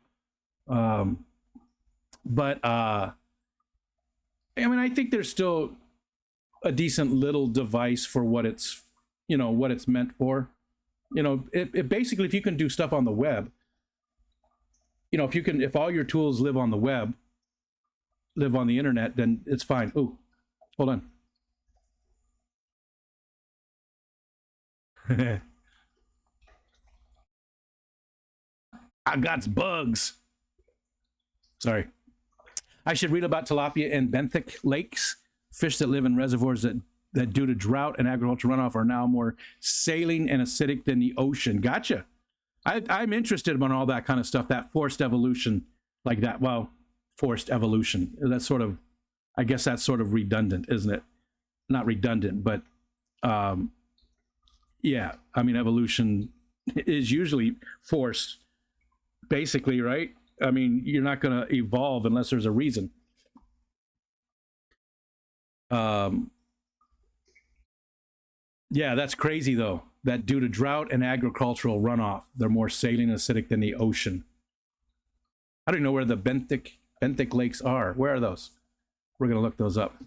S1: But I mean, I think there's still a decent little device for what it's meant for. It basically, if you can do stuff on the web, if all your tools live on the web, live on the internet, then it's fine. Ooh, hold on. I got bugs. Sorry. I should read about tilapia and benthic lakes, fish that live in reservoirs that due to drought and agricultural runoff are now more saline and acidic than the ocean. Gotcha. I'm interested in all that kind of stuff, that forced evolution like that. Well, forced evolution. I guess that's sort of redundant, isn't it? Not redundant, but yeah. I mean, evolution is usually forced, basically, right? I mean, you're not going to evolve unless there's a reason. Yeah, that's crazy, though, that due to drought and agricultural runoff, they're more saline and acidic than the ocean. I don't know where the benthic lakes are. Where are those? We're going to look those up.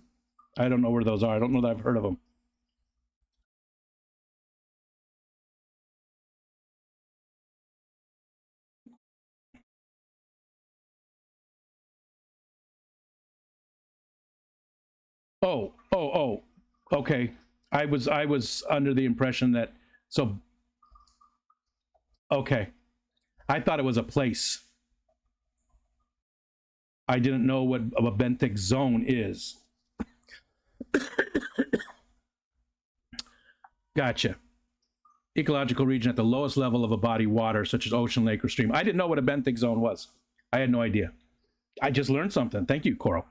S1: I don't know where those are. I don't know that I've heard of them. Oh, okay. I was under the impression that, okay. I thought it was a place. I didn't know what a benthic zone is. Gotcha. Ecological region at the lowest level of a body of water, such as ocean, lake, or stream. I didn't know what a benthic zone was. I had no idea. I just learned something. Thank you, Coral.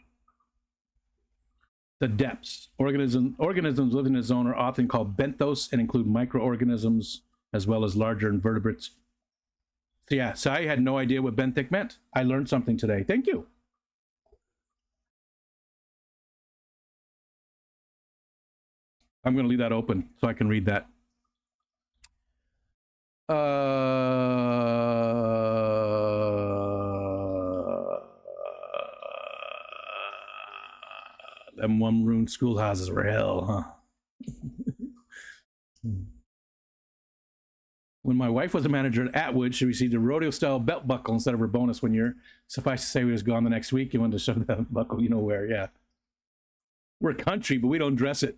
S1: The depths. Organisms living in a zone are often called benthos and include microorganisms as well as larger invertebrates. So yeah, so I had no idea what benthic meant. I learned something today. Thank you. I'm going to leave that open so I can read that. Them one-room schoolhouses were hell, huh? When my wife was a manager at Atwood, she received a rodeo-style belt buckle instead of her bonus one year. Suffice to say, we was gone the next week and wanted to show that buckle, you know where, yeah. We're country, but we don't dress it.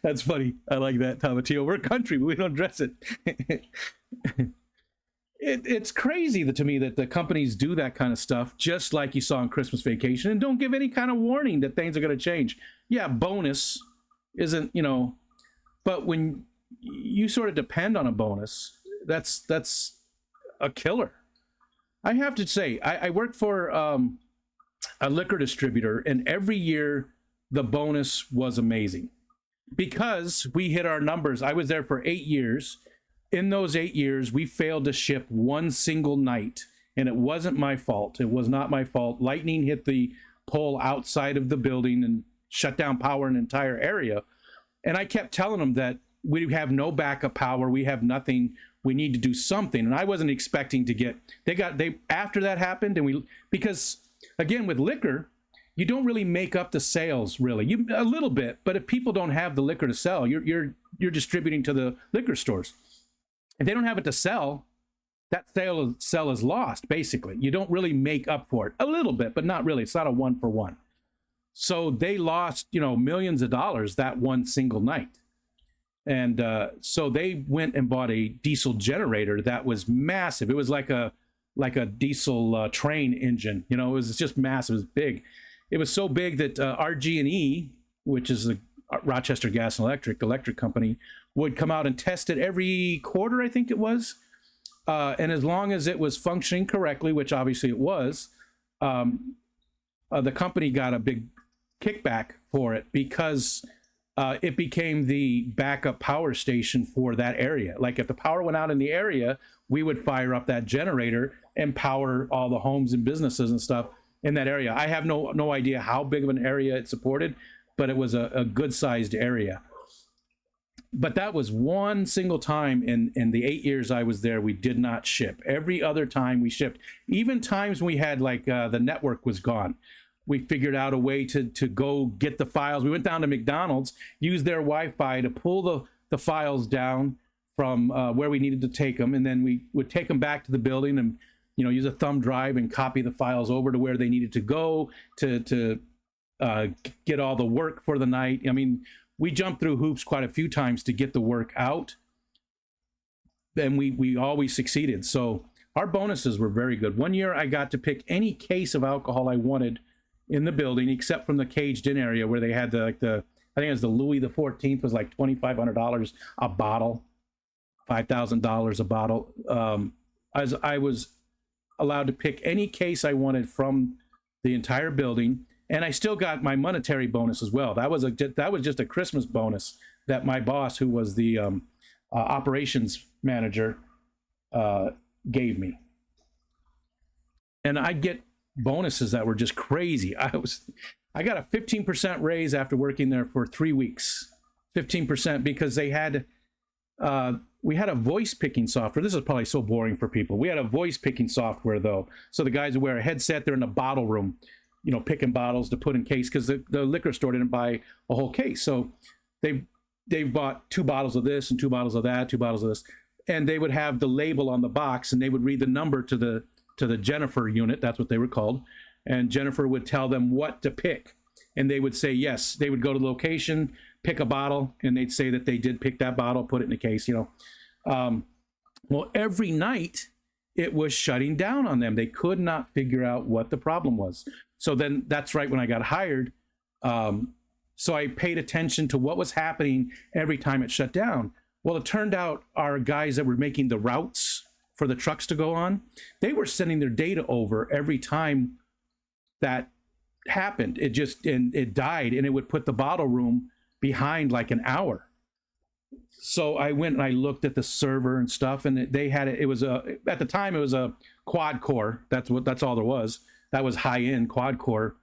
S1: That's funny. I like that, Tomatillo. We're country, but we don't dress it. It's crazy to me that the companies do that kind of stuff, just like you saw on Christmas Vacation, and don't give any kind of warning that things are going to change. Yeah, bonus isn't, you know, but when you sort of depend on a bonus, that's a killer. I have to say, I work for a liquor distributor, and every year the bonus was amazing because we hit our numbers. I was there for 8 years. In those 8 years, we failed to ship one single night, and it wasn't my fault. It was not my fault. Lightning hit the pole outside of the building and shut down power in an entire area. And I kept telling them that we have no backup power. We have nothing. We need to do something. And I wasn't expecting to get, after that happened, and because again, with liquor, you don't really make up the sales, really. A little bit, but if people don't have the liquor to sell, you're distributing to the liquor stores. If they don't have it to sell, that sale is lost, basically. You don't really make up for it. A little bit, but not really. It's not a one for one. So they lost, millions of dollars that one single night. And so they went and bought a diesel generator that was massive. It was like a diesel train engine. It was just massive. It was big. It was so big that RG&E, which is the Rochester Gas and Electric company, would come out and test it every quarter, I think it was. And as long as it was functioning correctly, which obviously it was, the company got a big kickback for it because it became the backup power station for that area. Like if the power went out in the area, we would fire up that generator and power all the homes and businesses and stuff in that area. I have no idea how big of an area it supported, but it was a good-sized area. But that was one single time in the 8 years I was there, we did not ship. Every other time we shipped. Even times when we had, like, the network was gone. We figured out a way to go get the files. We went down to McDonald's, used their Wi-Fi to pull the files down from where we needed to take them, and then we would take them back to the building and use a thumb drive and copy the files over to where they needed to go to get all the work for the night. I mean, we jumped through hoops quite a few times to get the work out, and we always succeeded. So our bonuses were very good. One year I got to pick any case of alcohol I wanted in the building, except from the caged in area where they had I think it was the Louis the 14th was like $2,500 a bottle, $5,000 a bottle. As I was allowed to pick any case I wanted from the entire building, and I still got my monetary bonus as well. That was just a Christmas bonus that my boss, who was the operations manager, gave me. And I get bonuses that were just crazy. I got a 15% raise after working there for 3 weeks. 15% because they had we had a voice picking software. This is probably so boring for people. We had a voice picking software though. So the guys would wear a headset, they're in the bottle room, picking bottles to put in case, because the liquor store didn't buy a whole case. So they bought 2 bottles of this and 2 bottles of that, 2 bottles of this, and they would have the label on the box, and they would read the number to the Jennifer unit. That's what they were called. And Jennifer would tell them what to pick, and they would say yes. They would go to the location, pick a bottle, and they'd say that they did pick that bottle, put it in the case. Well, every night it was shutting down on them. They could not figure out what the problem was. So then that's right when I got hired. So I paid attention to what was happening every time it shut down. Well, it turned out our guys that were making the routes for the trucks to go on, they were sending their data over every time that happened. It died, and it would put the bottle room behind like an hour. So I went and I looked at the server and stuff, and they had it. It was at the time it was a quad core. That's all there was. That was high end quad core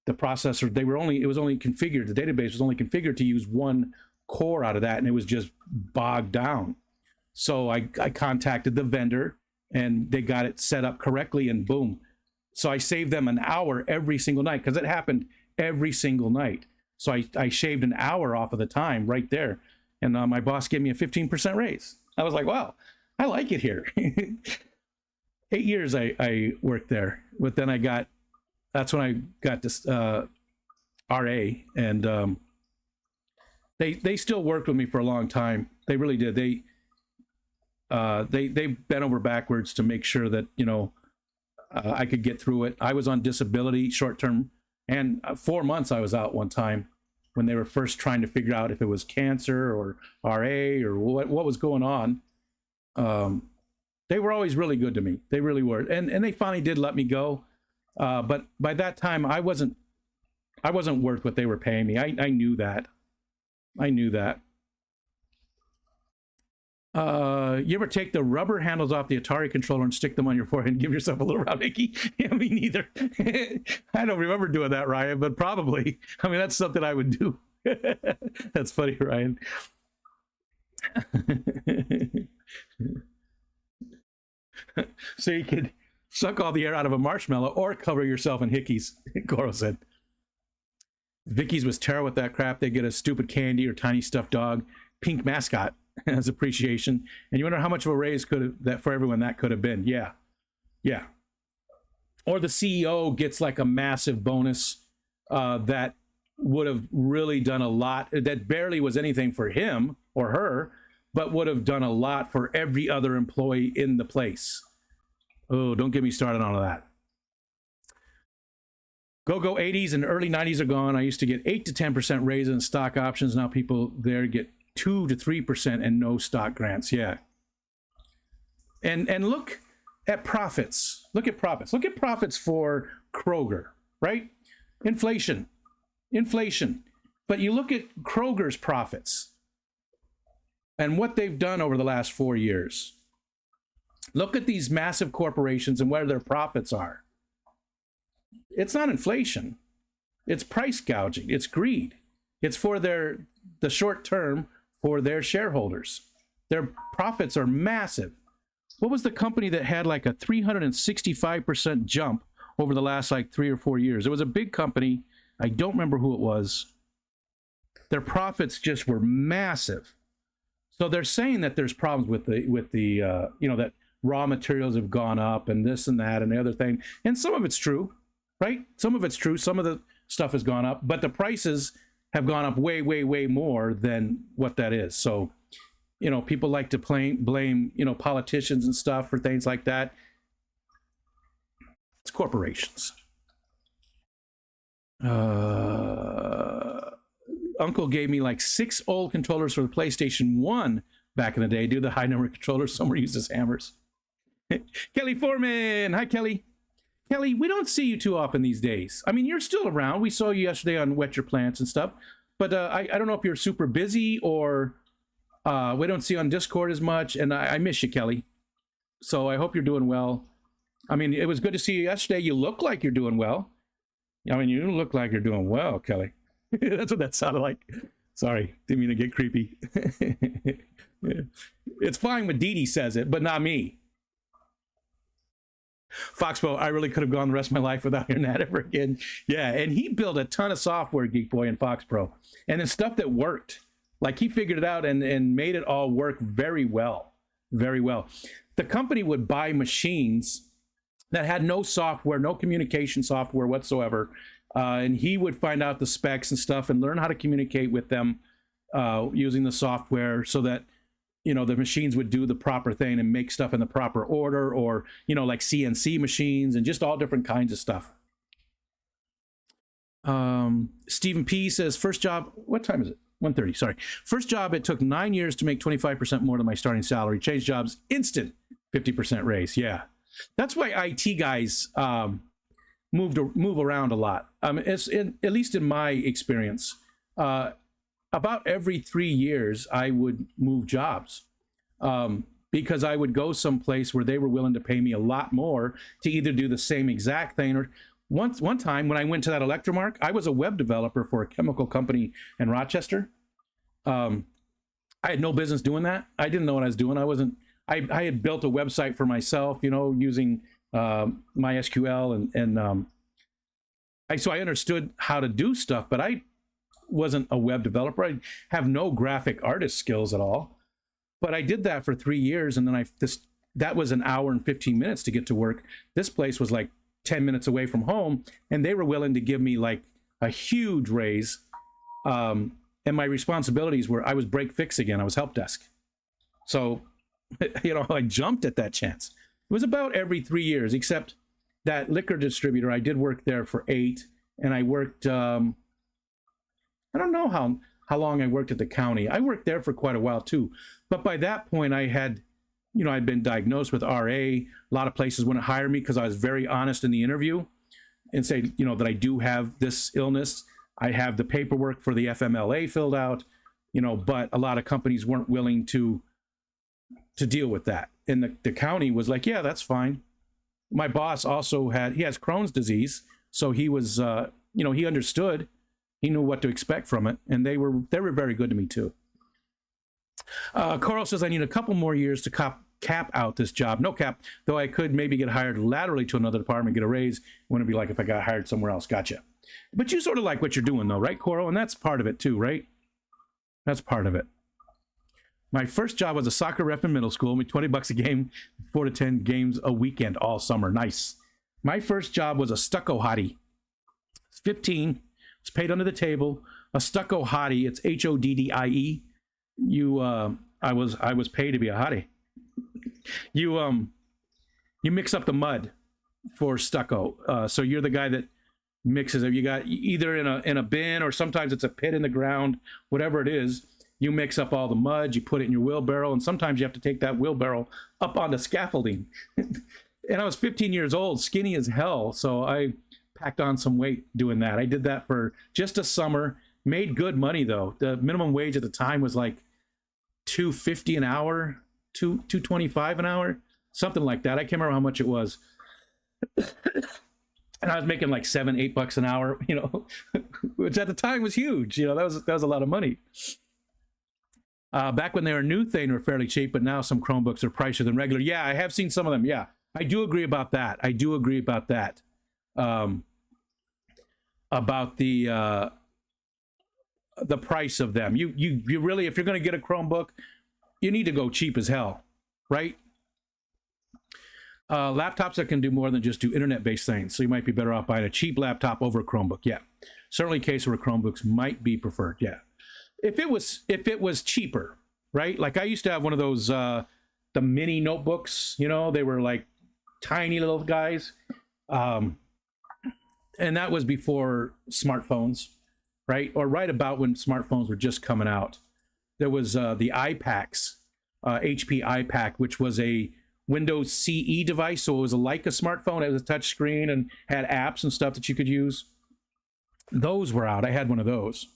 S1: the processor, it was only configured, the database was only configured to use one core out of that, and it was just bogged down. So I contacted the vendor, and they got it set up correctly, and boom. So I saved them an hour every single night, because it happened every single night. So I shaved an hour off of the time right there, and my boss gave me a 15% raise. I was like, wow, I like it here. 8 years I worked there, but then that's when I got this RA, and they still worked with me for a long time. They really did. They bent over backwards to make sure that, you know, I could get through it. I was on disability short term, and 4 months I was out one time when they were first trying to figure out if it was cancer or RA or what was going on. They were always really good to me. They really were, and they finally did let me go. But by that time, I wasn't worth what they were paying me. I knew that. I knew that. You ever take the rubber handles off the Atari controller and stick them on your forehead and give yourself a little round hickey? Yeah, me neither. I don't remember doing that, Ryan, but probably. I mean, that's something I would do. That's funny, Ryan. So you could suck all the air out of a marshmallow or cover yourself in hickeys, Goro said. Vicky's was terrible with that crap. They get a stupid candy or tiny stuffed dog, pink mascot as appreciation. And you wonder how much of a raise that for everyone that could have been. Yeah. Yeah. Or the CEO gets like a massive bonus that would have really done a lot, that barely was anything for him or her, but would have done a lot for every other employee in the place. Oh, don't get me started on all that. Go 80s and early 90s are gone. I used to get 8 to 10% raise in stock options. Now people there get 2 to 3% and no stock grants. Yeah. And look at profits. Look at profits. Look at profits for Kroger, right? Inflation. But you look at Kroger's profits and what they've done over the last 4 years. Look at these massive corporations and where their profits are. It's not inflation. It's price gouging. It's greed. It's for the short term for their shareholders. Their profits are massive. What was the company that had like a 365% jump over the last like 3 or 4 years? It was a big company. I don't remember who it was. Their profits just were massive. So they're saying that there's problems with the you know, that raw materials have gone up and this and that and the other thing. And some of it's true, right? Some of it's true. Some of the stuff has gone up, but the prices have gone up way, way, way more than what that is. So, you know, people like to blame, you know, politicians and stuff for things like that. It's corporations. Uncle gave me like 6 old controllers for the PlayStation 1 back in the day. Do the high number controllers. Somewhere uses hammers. Kelly Foreman. Hi, Kelly. Kelly, we don't see you too often these days. I mean, you're still around. We saw you yesterday on Wet Your Plants and stuff. But I don't know if you're super busy or we don't see you on Discord as much. And I miss you, Kelly. So I hope you're doing well. I mean, it was good to see you yesterday. You look like you're doing well. I mean, you look like you're doing well, Kelly. That's what that sounded like. Sorry, didn't mean to get creepy. It's fine when Dee Dee says it, but not me. Foxpo, I really could have gone the rest of my life without hearing that ever again. Yeah, and he built a ton of software, Geek Boy and Foxpro, and it's stuff that worked. Like he figured it out and made it all work very well, very well. The company would buy machines that had no software, no communication software whatsoever, and he would find out the specs and stuff and learn how to communicate with them using the software so that, you know, the machines would do the proper thing and make stuff in the proper order, or, you know, like CNC machines and just all different kinds of stuff. Stephen P says, first job, what time is it? 1:30, sorry. First job, it took 9 years to make 25% more than my starting salary. Changed jobs, instant 50% raise. Yeah. That's why IT guys move around a lot. At least in my experience, about every 3 years, I would move jobs because I would go someplace where they were willing to pay me a lot more to either do the same exact thing One time when I went to that Electromark, I was a web developer for a chemical company in Rochester. I had no business doing that. I didn't know what I was doing. I had built a website for myself, using MySQL so I understood how to do stuff, but I wasn't a web developer. I have no graphic artist skills at all. But I did that for 3 years, and then that was an hour and 15 minutes to get to work. This place was like 10 minutes away from home, and they were willing to give me like a huge raise. And my responsibilities were, I was break fix again. I was help desk. So, I jumped at that chance. It was about every 3 years, except that liquor distributor. I did work there for 8, and I worked, I don't know how long I worked at the county. I worked there for quite a while too. But by that point I had, I'd been diagnosed with RA. A lot of places wouldn't hire me because I was very honest in the interview and say, that I do have this illness. I have the paperwork for the FMLA filled out, but a lot of companies weren't willing to deal with that. And the county was like, yeah, that's fine. My boss also he has Crohn's disease. So he was, he understood. He knew what to expect from it. And they were very good to me too. Coral says, I need a couple more years to cap out this job. No cap, though I could maybe get hired laterally to another department, get a raise. Wouldn't be like if I got hired somewhere else. Gotcha. But you sort of like what you're doing though, right, Coral? And that's part of it too, right? That's part of it. My first job was a soccer ref in middle school, made $20 a game, 4 to 10 games a weekend all summer. Nice. My first job was a stucco hottie. It's 15. It's paid under the table. A stucco hottie. It's HODDIE. I was paid to be a hottie. You mix up the mud for stucco. So you're the guy that mixes it. You got either in a bin, or sometimes it's a pit in the ground, whatever it is. You mix up all the mud, you put it in your wheelbarrow, and sometimes you have to take that wheelbarrow up onto scaffolding. And I was 15 years old, skinny as hell, so I packed on some weight doing that. I did that for just a summer. Made good money though. The minimum wage at the time was like $2.50 an hour, $2.25 an hour, something like that. I can't remember how much it was. And I was making like $7-8 an hour, which at the time was huge. That was a lot of money. Back when they were new, they were fairly cheap, but now some Chromebooks are pricier than regular. Yeah, I have seen some of them. Yeah, I do agree about that. About the price of them. You really, if you're going to get a Chromebook, you need to go cheap as hell, right? Laptops that can do more than just do internet-based things. So you might be better off buying a cheap laptop over a Chromebook. Yeah, certainly a case where Chromebooks might be preferred. Yeah. If it was cheaper, right? Like I used to have one of those, the mini notebooks, they were like tiny little guys. And that was before smartphones, right? Or right about when smartphones were just coming out. There was the iPacs, HP iPac, which was a Windows CE device. So it was like a smartphone. It was a touch screen and had apps and stuff that you could use. Those were out. I had one of those.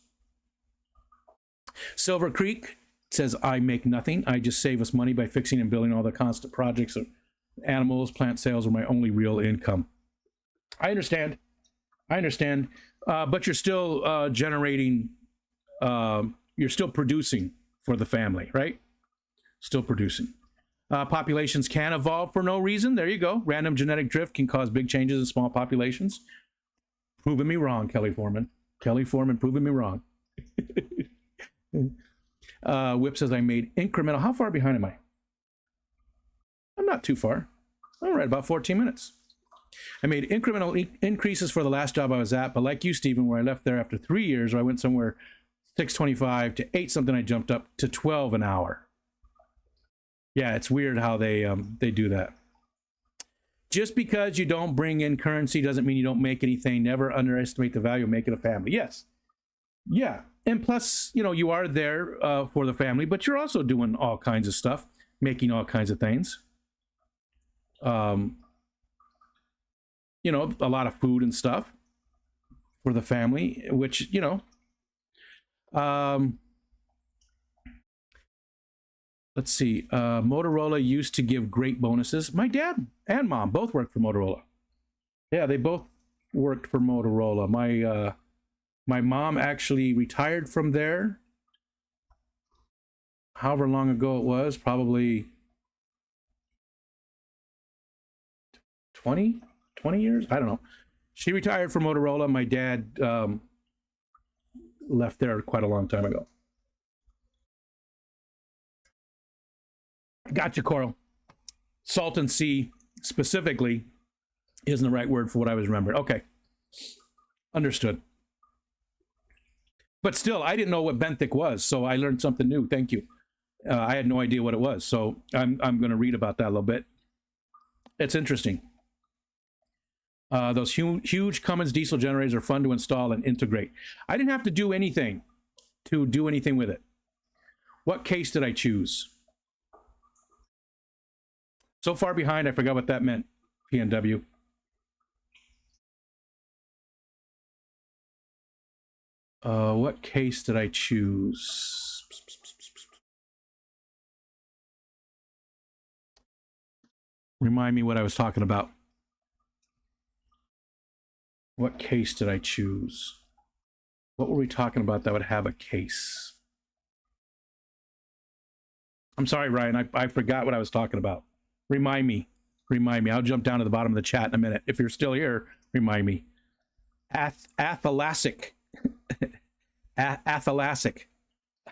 S1: Silver Creek says, I make nothing. I just save us money by fixing and building all the constant projects. Of animals, plant sales are my only real income. I understand. But you're still generating, you're still producing for the family, right? Still producing. Populations can evolve for no reason. There you go. Random genetic drift can cause big changes in small populations. Proving me wrong, Kelly Foreman. Kelly Foreman proving me wrong. Whip says I made incremental. How far behind am I? I'm not too far. I'm right about 14 minutes. I made incremental increases for the last job I was at, but like you, Stephen, where I left there after 3 years, or I went somewhere 6.25 to 8 something, I jumped up to 12 an hour. Yeah, it's weird how they do that. Just because you don't bring in currency doesn't mean you don't make anything. Never underestimate the value of making a family. Yes. Yeah. And plus, you are there for the family, but you're also doing all kinds of stuff, making all kinds of things. A lot of food and stuff for the family, which, let's see. Motorola used to give great bonuses. My dad and mom both worked for Motorola. Yeah, they both worked for Motorola. My mom actually retired from there. However long ago it was, probably 20 years. I don't know. She retired from Motorola. My dad left there quite a long time ago. Gotcha, Coral. Salton Sea specifically isn't the right word for what I was remembering. Okay. Understood. But still, I didn't know what benthic was, so I learned something new. Thank you. I had no idea what it was, so I'm going to read about that a little bit. It's interesting. Those huge Cummins diesel generators are fun to install and integrate. I didn't have to do anything to do anything with it. What case did I choose? So far behind, I forgot what that meant, PNW. What case did I choose? Remind me what I was talking about. What case did I choose? What were we talking about that would have a case? I'm sorry, Ryan. I forgot what I was talking about. Remind me. Remind me. I'll jump down to the bottom of the chat in a minute. If you're still here, remind me. Athalasic. Athalasic.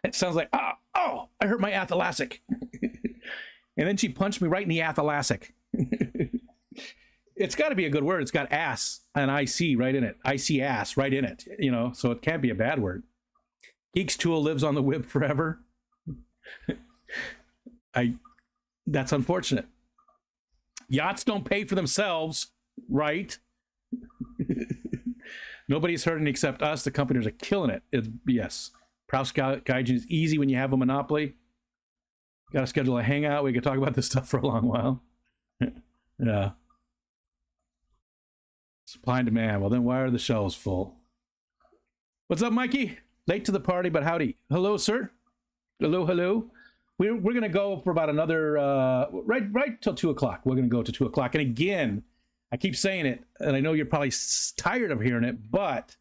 S1: It sounds like, oh, I hurt my athalasic. And then she punched me right in the athalasic. It's got to be a good word. It's got ass and IC right in it. IC ass right in it, you know, so it can't be a bad word. Geek's Tool lives on the whip forever. That's unfortunate. Yachts don't pay for themselves, right? Nobody's hurting except us. The companies are killing it. Yes. Proust Gaijin is easy when you have a monopoly. Got to schedule a hangout. We could talk about this stuff for a long while. Yeah. Supply and demand. Well, then why are the shelves full? What's up, Mikey? Late to the party, but howdy. Hello, sir. Hello, hello. We're going to go for about another, right till 2 o'clock. We're going to go to 2 o'clock. And again, I keep saying it, and I know you're probably tired of hearing it, but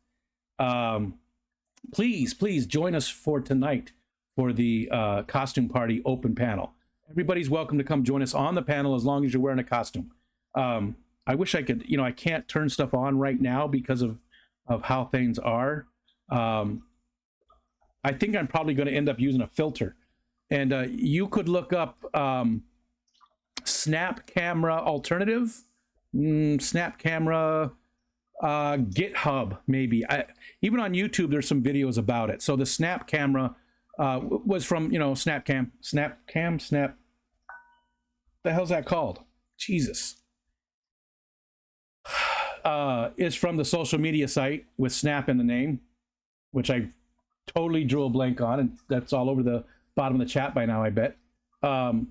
S1: please join us for tonight for the costume party open panel. Everybody's welcome to come join us on the panel as long as you're wearing a costume. I wish I could, I can't turn stuff on right now because of how things are. I think I'm probably going to end up using a filter. And you could look up Snap Camera Alternative, Snap Camera, GitHub, maybe. Even on YouTube, there's some videos about it. So the Snap Camera was from, Snap. The hell's that called? Jesus. Is from the social media site with Snap in the name, which I totally drew a blank on, and that's all over the bottom of the chat by now, I bet. They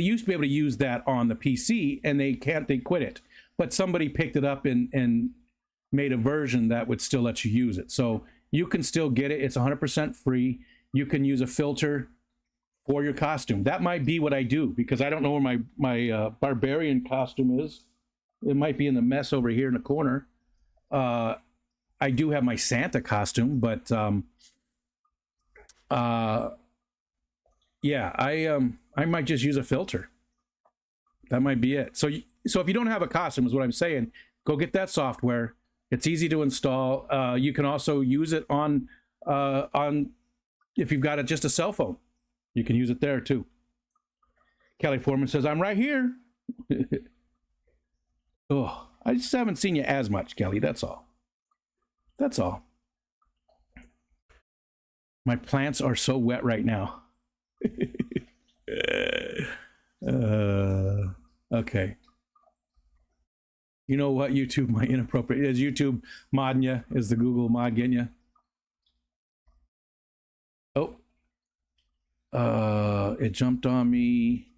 S1: used to be able to use that on the PC, and they quit it. But somebody picked it up and made a version that would still let you use it. So you can still get it. It's 100% free. You can use a filter for your costume. That might be what I do, because I don't know where my barbarian costume is. It might be in the mess over here in the corner. I do have my Santa costume, but yeah, I might just use a filter. That might be it. So if you don't have a costume, is what I'm saying, go get that software. It's easy to install. You can also use it on if you've got just a cell phone. You can use it there too. Kelly Foreman says, I'm right here. Oh, I just haven't seen you as much, Kelly. That's all. That's all. My plants are so wet right now. Okay. You know what? YouTube, my inappropriate. Is YouTube modding you? Is the Google mod getting you? Oh. It jumped on me.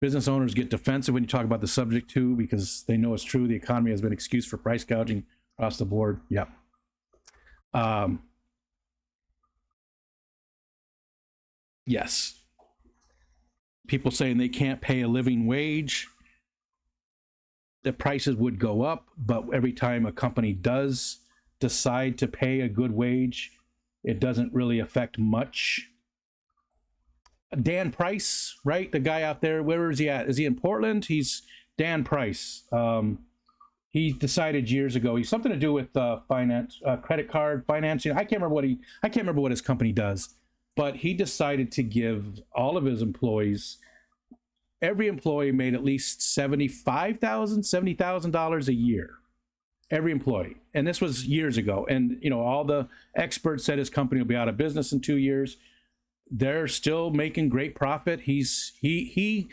S1: Business owners get defensive when you talk about the subject too, because they know it's true. The economy has been an excuse for price gouging across the board. Yep. Yes. People saying they can't pay a living wage. the prices would go up, but every time a company does decide to pay a good wage, it doesn't really affect much. Dan Price, right? The guy out there, where is he at? Is he in Portland? He's Dan Price. He decided years ago, he's something to do with finance, credit card financing. I can't remember what his company does, but he decided to give all of his employees, every employee made at least $70,000 a year. Every employee. And this was years ago. And, you know, all the experts said his company will be out of business in 2 years. They're still making great profit. He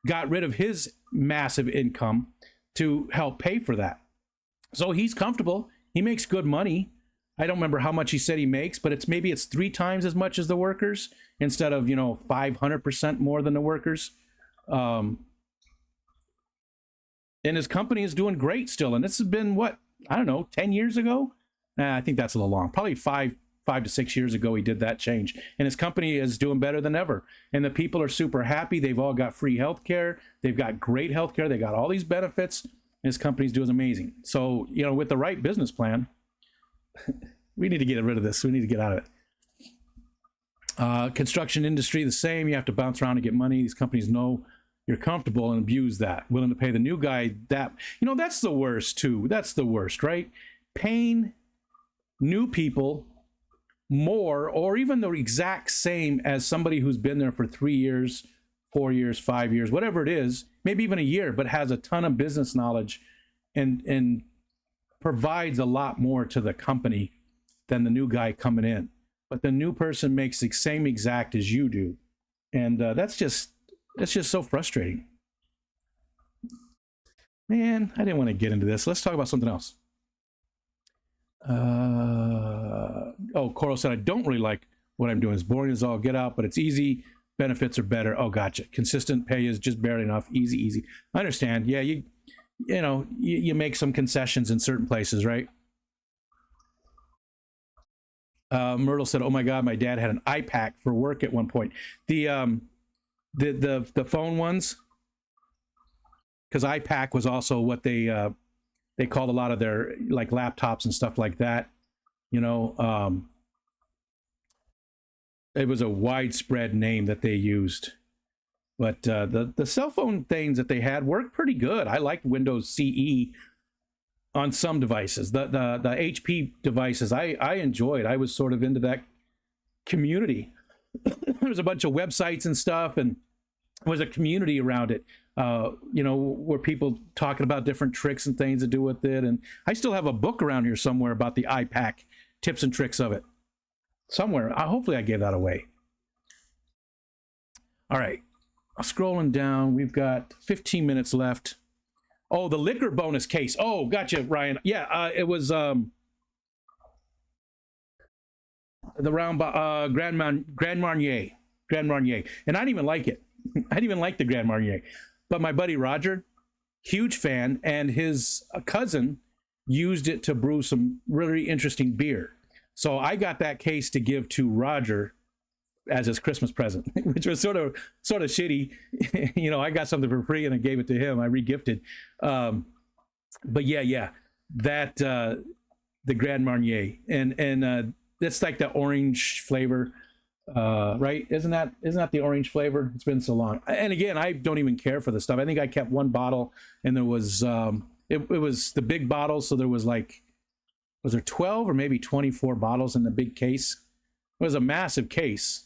S1: got rid of his massive income to help pay for that. So he's comfortable. He makes good money. I don't remember how much he said he makes, but maybe it's 3 times as much as the workers instead of, 500% more than the workers. And his company is doing great still. And this has been, what, I don't know, 10 years ago? I think that's a little long. Probably five to 6 years ago he did that change. And his company is doing better than ever. And the people are super happy. They've all got free health care. They've got great health care. They got all these benefits. And his company's doing amazing. So, with the right business plan, we need to get rid of this. We need to get out of it. Construction industry, the same. You have to bounce around to get money. These companies know you're comfortable and abuse that. Willing to pay the new guy that. That's the worst, too. That's the worst, right? Paying new people more or even the exact same as somebody who's been there for 3 years, 4 years, 5 years, whatever it is, maybe even a year, but has a ton of business knowledge and provides a lot more to the company than the new guy coming in. But the new person makes the same exact as you do. And that's just so frustrating. Man, I didn't want to get into this. Let's talk about something else. Coral said, I don't really like what I'm doing. It's boring as all get out, but it's easy. Benefits are better. Oh, gotcha. Consistent pay is just barely enough. Easy. I understand. Yeah, you make some concessions in certain places, right? Myrtle said, oh my God, my dad had an iPack for work at one point. The phone ones, because iPack was also what they called a lot of their like laptops and stuff like that. It was a widespread name that they used, but the cell phone things that they had worked pretty good. I liked Windows CE on some devices. The HP devices I enjoyed. I was sort of into that community. There was a bunch of websites and stuff, and there was a community around it. Where people talking about different tricks and things to do with it. And I still have a book around here somewhere about the iPack, tips and tricks of it. Somewhere. Hopefully I gave that away. All right. Scrolling down. We've got 15 minutes left. Oh, the liquor bonus case. Oh, gotcha, Ryan. Yeah, it was the round Grand Marnier. And I didn't even like it. I didn't even like the Grand Marnier. But my buddy Roger, huge fan, and his cousin used it to brew some really interesting beer. So I got that case to give to Roger as his Christmas present, which was sort of shitty. I got something for free and I gave it to him. I re-gifted. But yeah, that the Grand Marnier, and that's like the orange flavor. Right? Isn't that the orange flavor? It's been so long. And again, I don't even care for the stuff. I think I kept one bottle, and there was it was the big bottle, so there was there 12 or maybe 24 bottles in the big case? It was a massive case.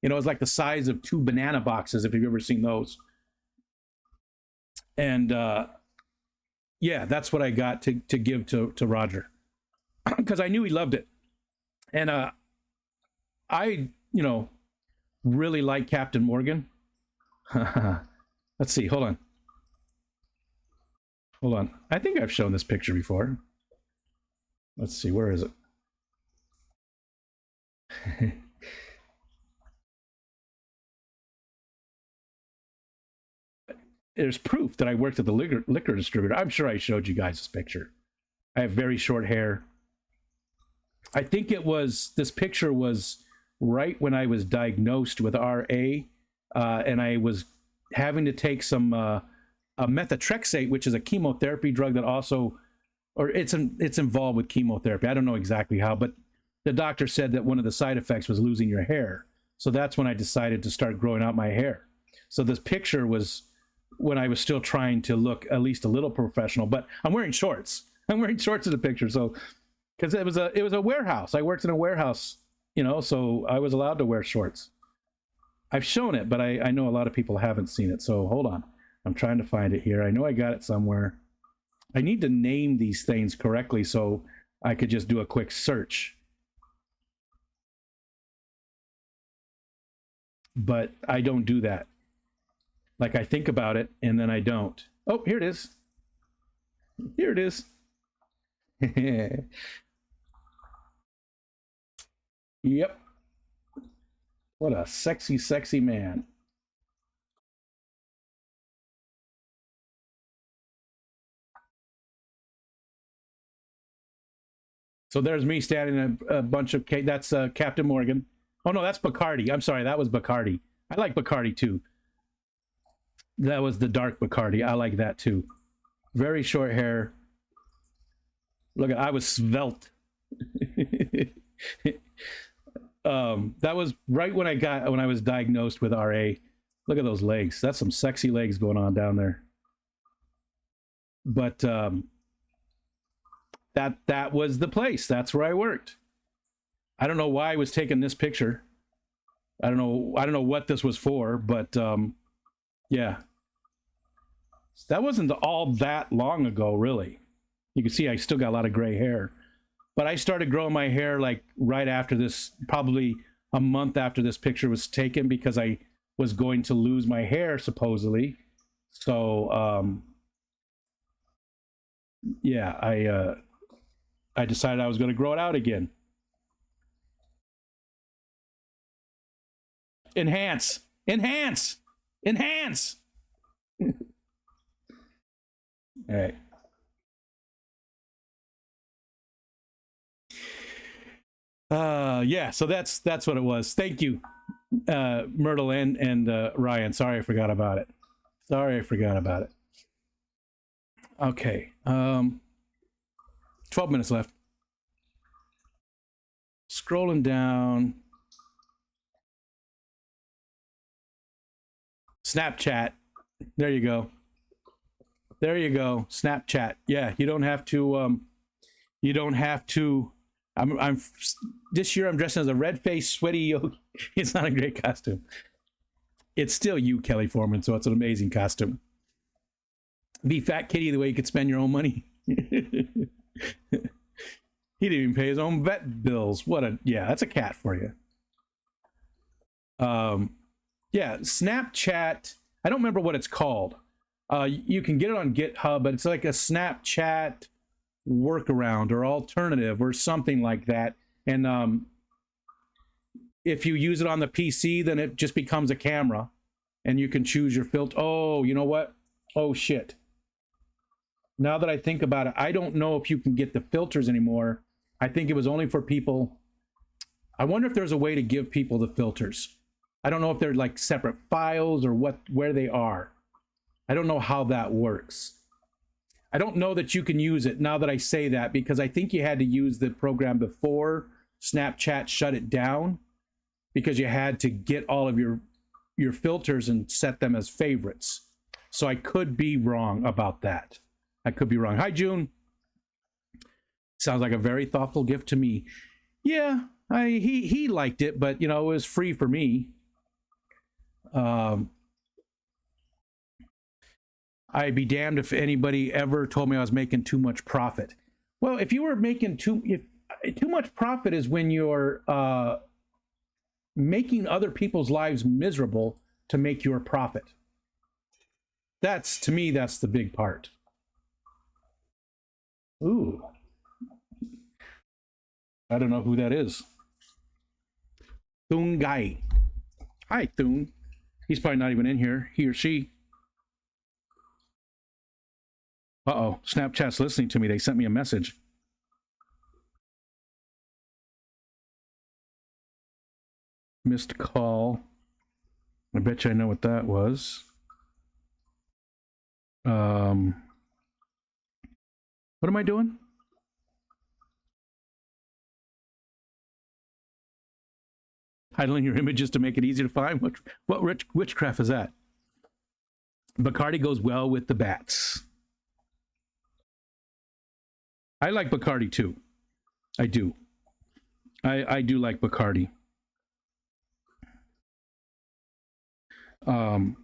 S1: It was like the size of 2 banana boxes, if you've ever seen those. And yeah, that's what I got to give to Roger because I knew he loved it. And I really like Captain Morgan. Let's see. Hold on. I think I've shown this picture before. Let's see. Where is it? There's proof that I worked at the liquor distributor. I'm sure I showed you guys this picture. I have very short hair. I think this picture was right when I was diagnosed with RA, and I was having to take some methotrexate, which is a chemotherapy drug that also, or it's involved with chemotherapy. I don't know exactly how, but the doctor said that one of the side effects was losing your hair. So that's when I decided to start growing out my hair. So this picture was when I was still trying to look at least a little professional, but I'm wearing shorts. I'm wearing shorts in the picture. So, because it was a warehouse. I worked in a warehouse, you know, so I was allowed to wear shorts. I've shown it, but I know a lot of people haven't seen it. So hold on. I'm trying to find it here. I know I got it somewhere. I need to name these things correctly so I could just do a quick search. But I don't do that. Like, I think about it and then I don't. Oh, here it is. Here it is. Yep. What a sexy, sexy man. So there's me standing in a bunch of cake. That's Captain Morgan. Oh, no, that's Bacardi. I'm sorry, that was Bacardi. I like Bacardi, too. That was the dark Bacardi. I like that, too. Very short hair. Look, I was svelte. That was right when I was diagnosed with RA. Look at those legs. That's some sexy legs going on down there. But that was the place. That's where I worked. I don't know why I was taking this picture. I don't know what this was for, but yeah. That wasn't all that long ago, really. You can see I still got a lot of gray hair. But I started growing my hair like right after this, probably a month after this picture was taken, because I was going to lose my hair, supposedly. So, yeah, I decided I was going to grow it out again. Enhance! Enhance! Enhance! All right. Yeah, so that's what it was. Thank you, Myrtle and Ryan. Sorry I forgot about it. Sorry I forgot about it. Okay. 12 minutes left. Scrolling down. Snapchat. There you go. There you go. Snapchat. Yeah, you don't have to I'm this year I'm dressing as a red-faced, sweaty yogi. It's not a great costume. It's still you, Kelly Foreman, so it's an amazing costume. Be Fat Kitty the way you could spend your own money. He didn't even pay his own vet bills. Yeah, that's a cat for you. Yeah, Snapchat. I don't remember what it's called. You can get it on GitHub, but it's like a Snapchat workaround or alternative or something like that. And if you use it on the PC, then it just becomes a camera and you can choose your filter. Oh, you know what? Oh, shit. Now that I think about it, I don't know if you can get the filters anymore. I think it was only for people. I wonder if there's a way to give people the filters. I don't know if they're like separate files or where they are. I don't know how that works. I don't know that you can use it now that I say that, because I think you had to use the program before Snapchat shut it down, because you had to get all of your filters and set them as favorites. So I could be wrong about that. I could be wrong. Hi, June. Sounds like a very thoughtful gift to me. Yeah, he liked it, but you know, it was free for me. I'd be damned if anybody ever told me I was making too much profit. Well, if you were making too much profit is when you're making other people's lives miserable to make your profit. To me, that's the big part. Ooh. I don't know who that is. Thun Guy. Hi, Thun. He's probably not even in here. He or she. Uh-oh. Snapchat's listening to me. They sent me a message. Missed call. I bet you I know what that was. What am I doing? Idling your images to make it easy to find. What witchcraft is that? Bacardi goes well with the bats. I like Bacardi too. I do. I do like Bacardi. Captain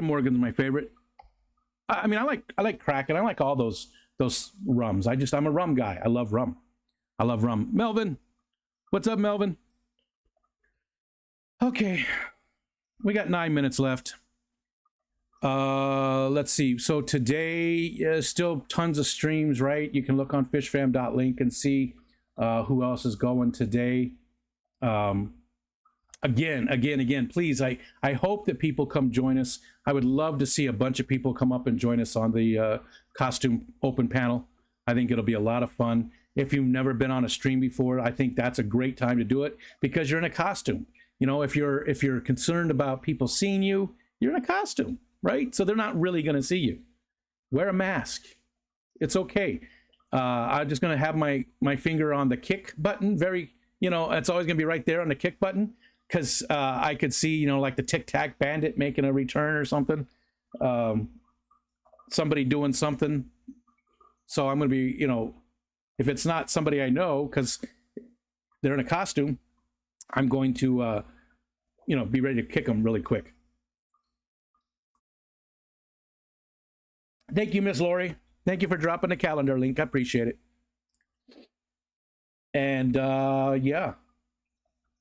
S1: Morgan's my favorite. I mean, I like Kraken. I like all those rums. I'm a rum guy. I love rum. I love rum. Melvin, what's up, Melvin? Okay, we got 9 minutes left. Let's see. So today, still tons of streams, right? You can look on fishfam.link and see who else is going today. Again, please, I hope that people come join us. I would love to see a bunch of people come up and join us on the costume open panel. I think it'll be a lot of fun. If you've never been on a stream before, I think that's a great time to do it because you're in a costume. You know, if you're concerned about people seeing you, you're in a costume, right? So they're not really going to see you. Wear a mask. It's okay. I'm just going to have my finger on the kick button. It's always going to be right there on the kick button because I could see, like the Tic Tac Bandit making a return or something. Somebody doing something. So I'm going to be, if it's not somebody I know because they're in a costume, I'm going to, be ready to kick them really quick. Thank you, Miss Lori. Thank you for dropping the calendar link. I appreciate it. And yeah,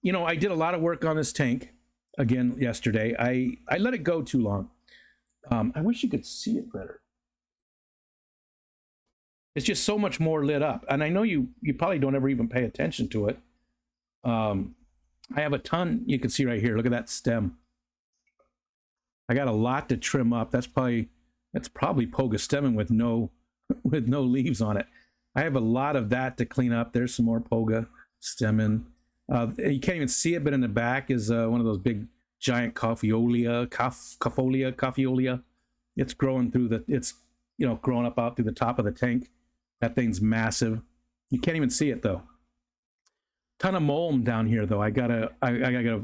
S1: I did a lot of work on this tank again yesterday. I let it go too long. I wish you could see it better. It's just so much more lit up. And I know you probably don't ever even pay attention to it. I have a ton you can see right here. Look at that stem. I got a lot to trim up. That's probably poga stemming with no leaves on it. I have a lot of that to clean up. There's some more poga stemming. You can't even see it, but in the back is one of those big giant coffeolia. It's growing through growing up out through the top of the tank. That thing's massive. You can't even see it though. Ton of mold down here though. I gotta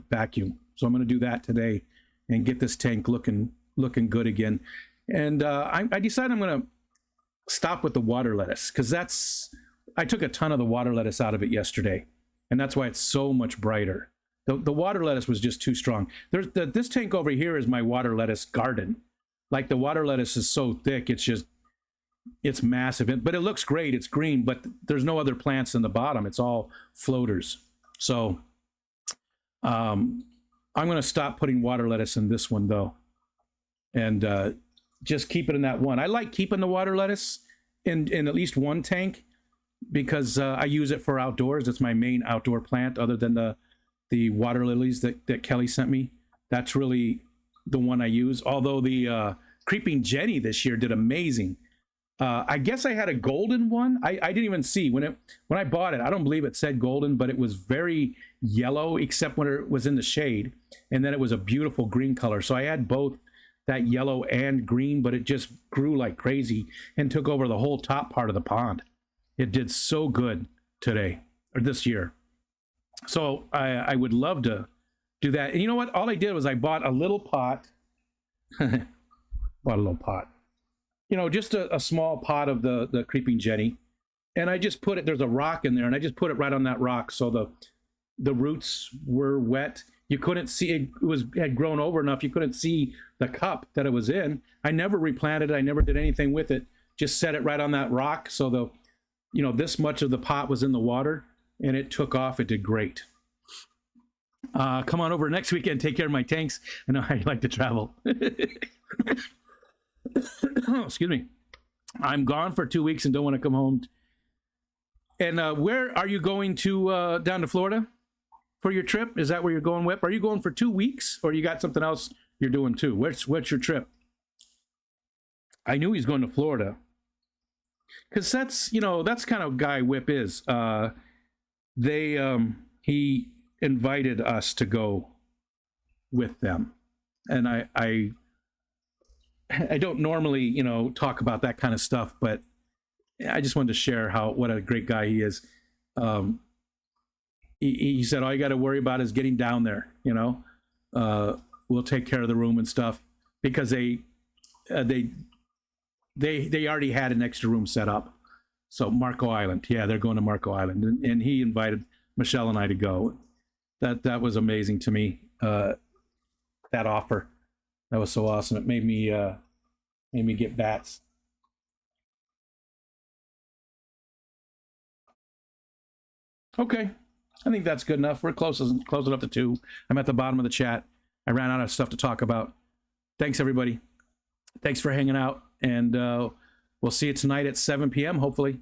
S1: vacuum. So I'm gonna do that today and get this tank looking good again. And I decided I'm gonna stop with the water lettuce because I took a ton of the water lettuce out of it yesterday, and that's why it's so much brighter. The water lettuce was just too strong. This tank over here is my water lettuce garden. Like the water lettuce is so thick, it's massive, but it looks great. It's green, but there's no other plants in the bottom. It's all floaters. So I'm going to stop putting water lettuce in this one though, and just keep it in that one. I like keeping the water lettuce in at least one tank because I use it for outdoors. It's my main outdoor plant other than the water lilies that Kelly sent me. That's really the one I use. Although the Creeping Jenny this year did amazing. I guess I had a golden one. I didn't even see when I bought it. I don't believe it said golden, but it was very yellow except when it was in the shade, and then it was a beautiful green color. So I had both that yellow and green, but it just grew like crazy and took over the whole top part of the pond. It did so good today or this year. So I would love to do that. And you know what? All I did was I bought a little pot. Bought a little pot. Just a small pot of the Creeping Jenny, and I just put it. There's a rock in there, and I just put it right on that rock, so the roots were wet. You couldn't see it. Had grown over enough. You couldn't see the cup that it was in. I never replanted it. I never did anything with it. Just set it right on that rock, so this much of the pot was in the water, and it took off. It did great. Come on over next weekend. Take care of my tanks. I know how you like to travel. Excuse me. I'm gone for 2 weeks and don't want to come home. And where are you going to down to Florida for your trip? Is that where you're going, Whip? Are you going for 2 weeks, or you got something else you're doing too? What's your trip? I knew he's going to Florida because that's kind of guy Whip is. He invited us to go with them, and I I don't normally, you know, talk about that kind of stuff, but I just wanted to share what a great guy he is. Um, he said all you got to worry about is getting down there. You know, we'll take care of the room and stuff because they already had an extra room set up. So Marco Island, yeah, they're going to Marco Island, and he invited Michelle and I to go. That was amazing to me. That offer, that was so awesome. It made me get bats. Okay, I think that's good enough. We're close enough to 2. I'm at the bottom of the chat. I ran out of stuff to talk about. Thanks everybody. Thanks for hanging out, and we'll see you tonight at 7 p.m. hopefully.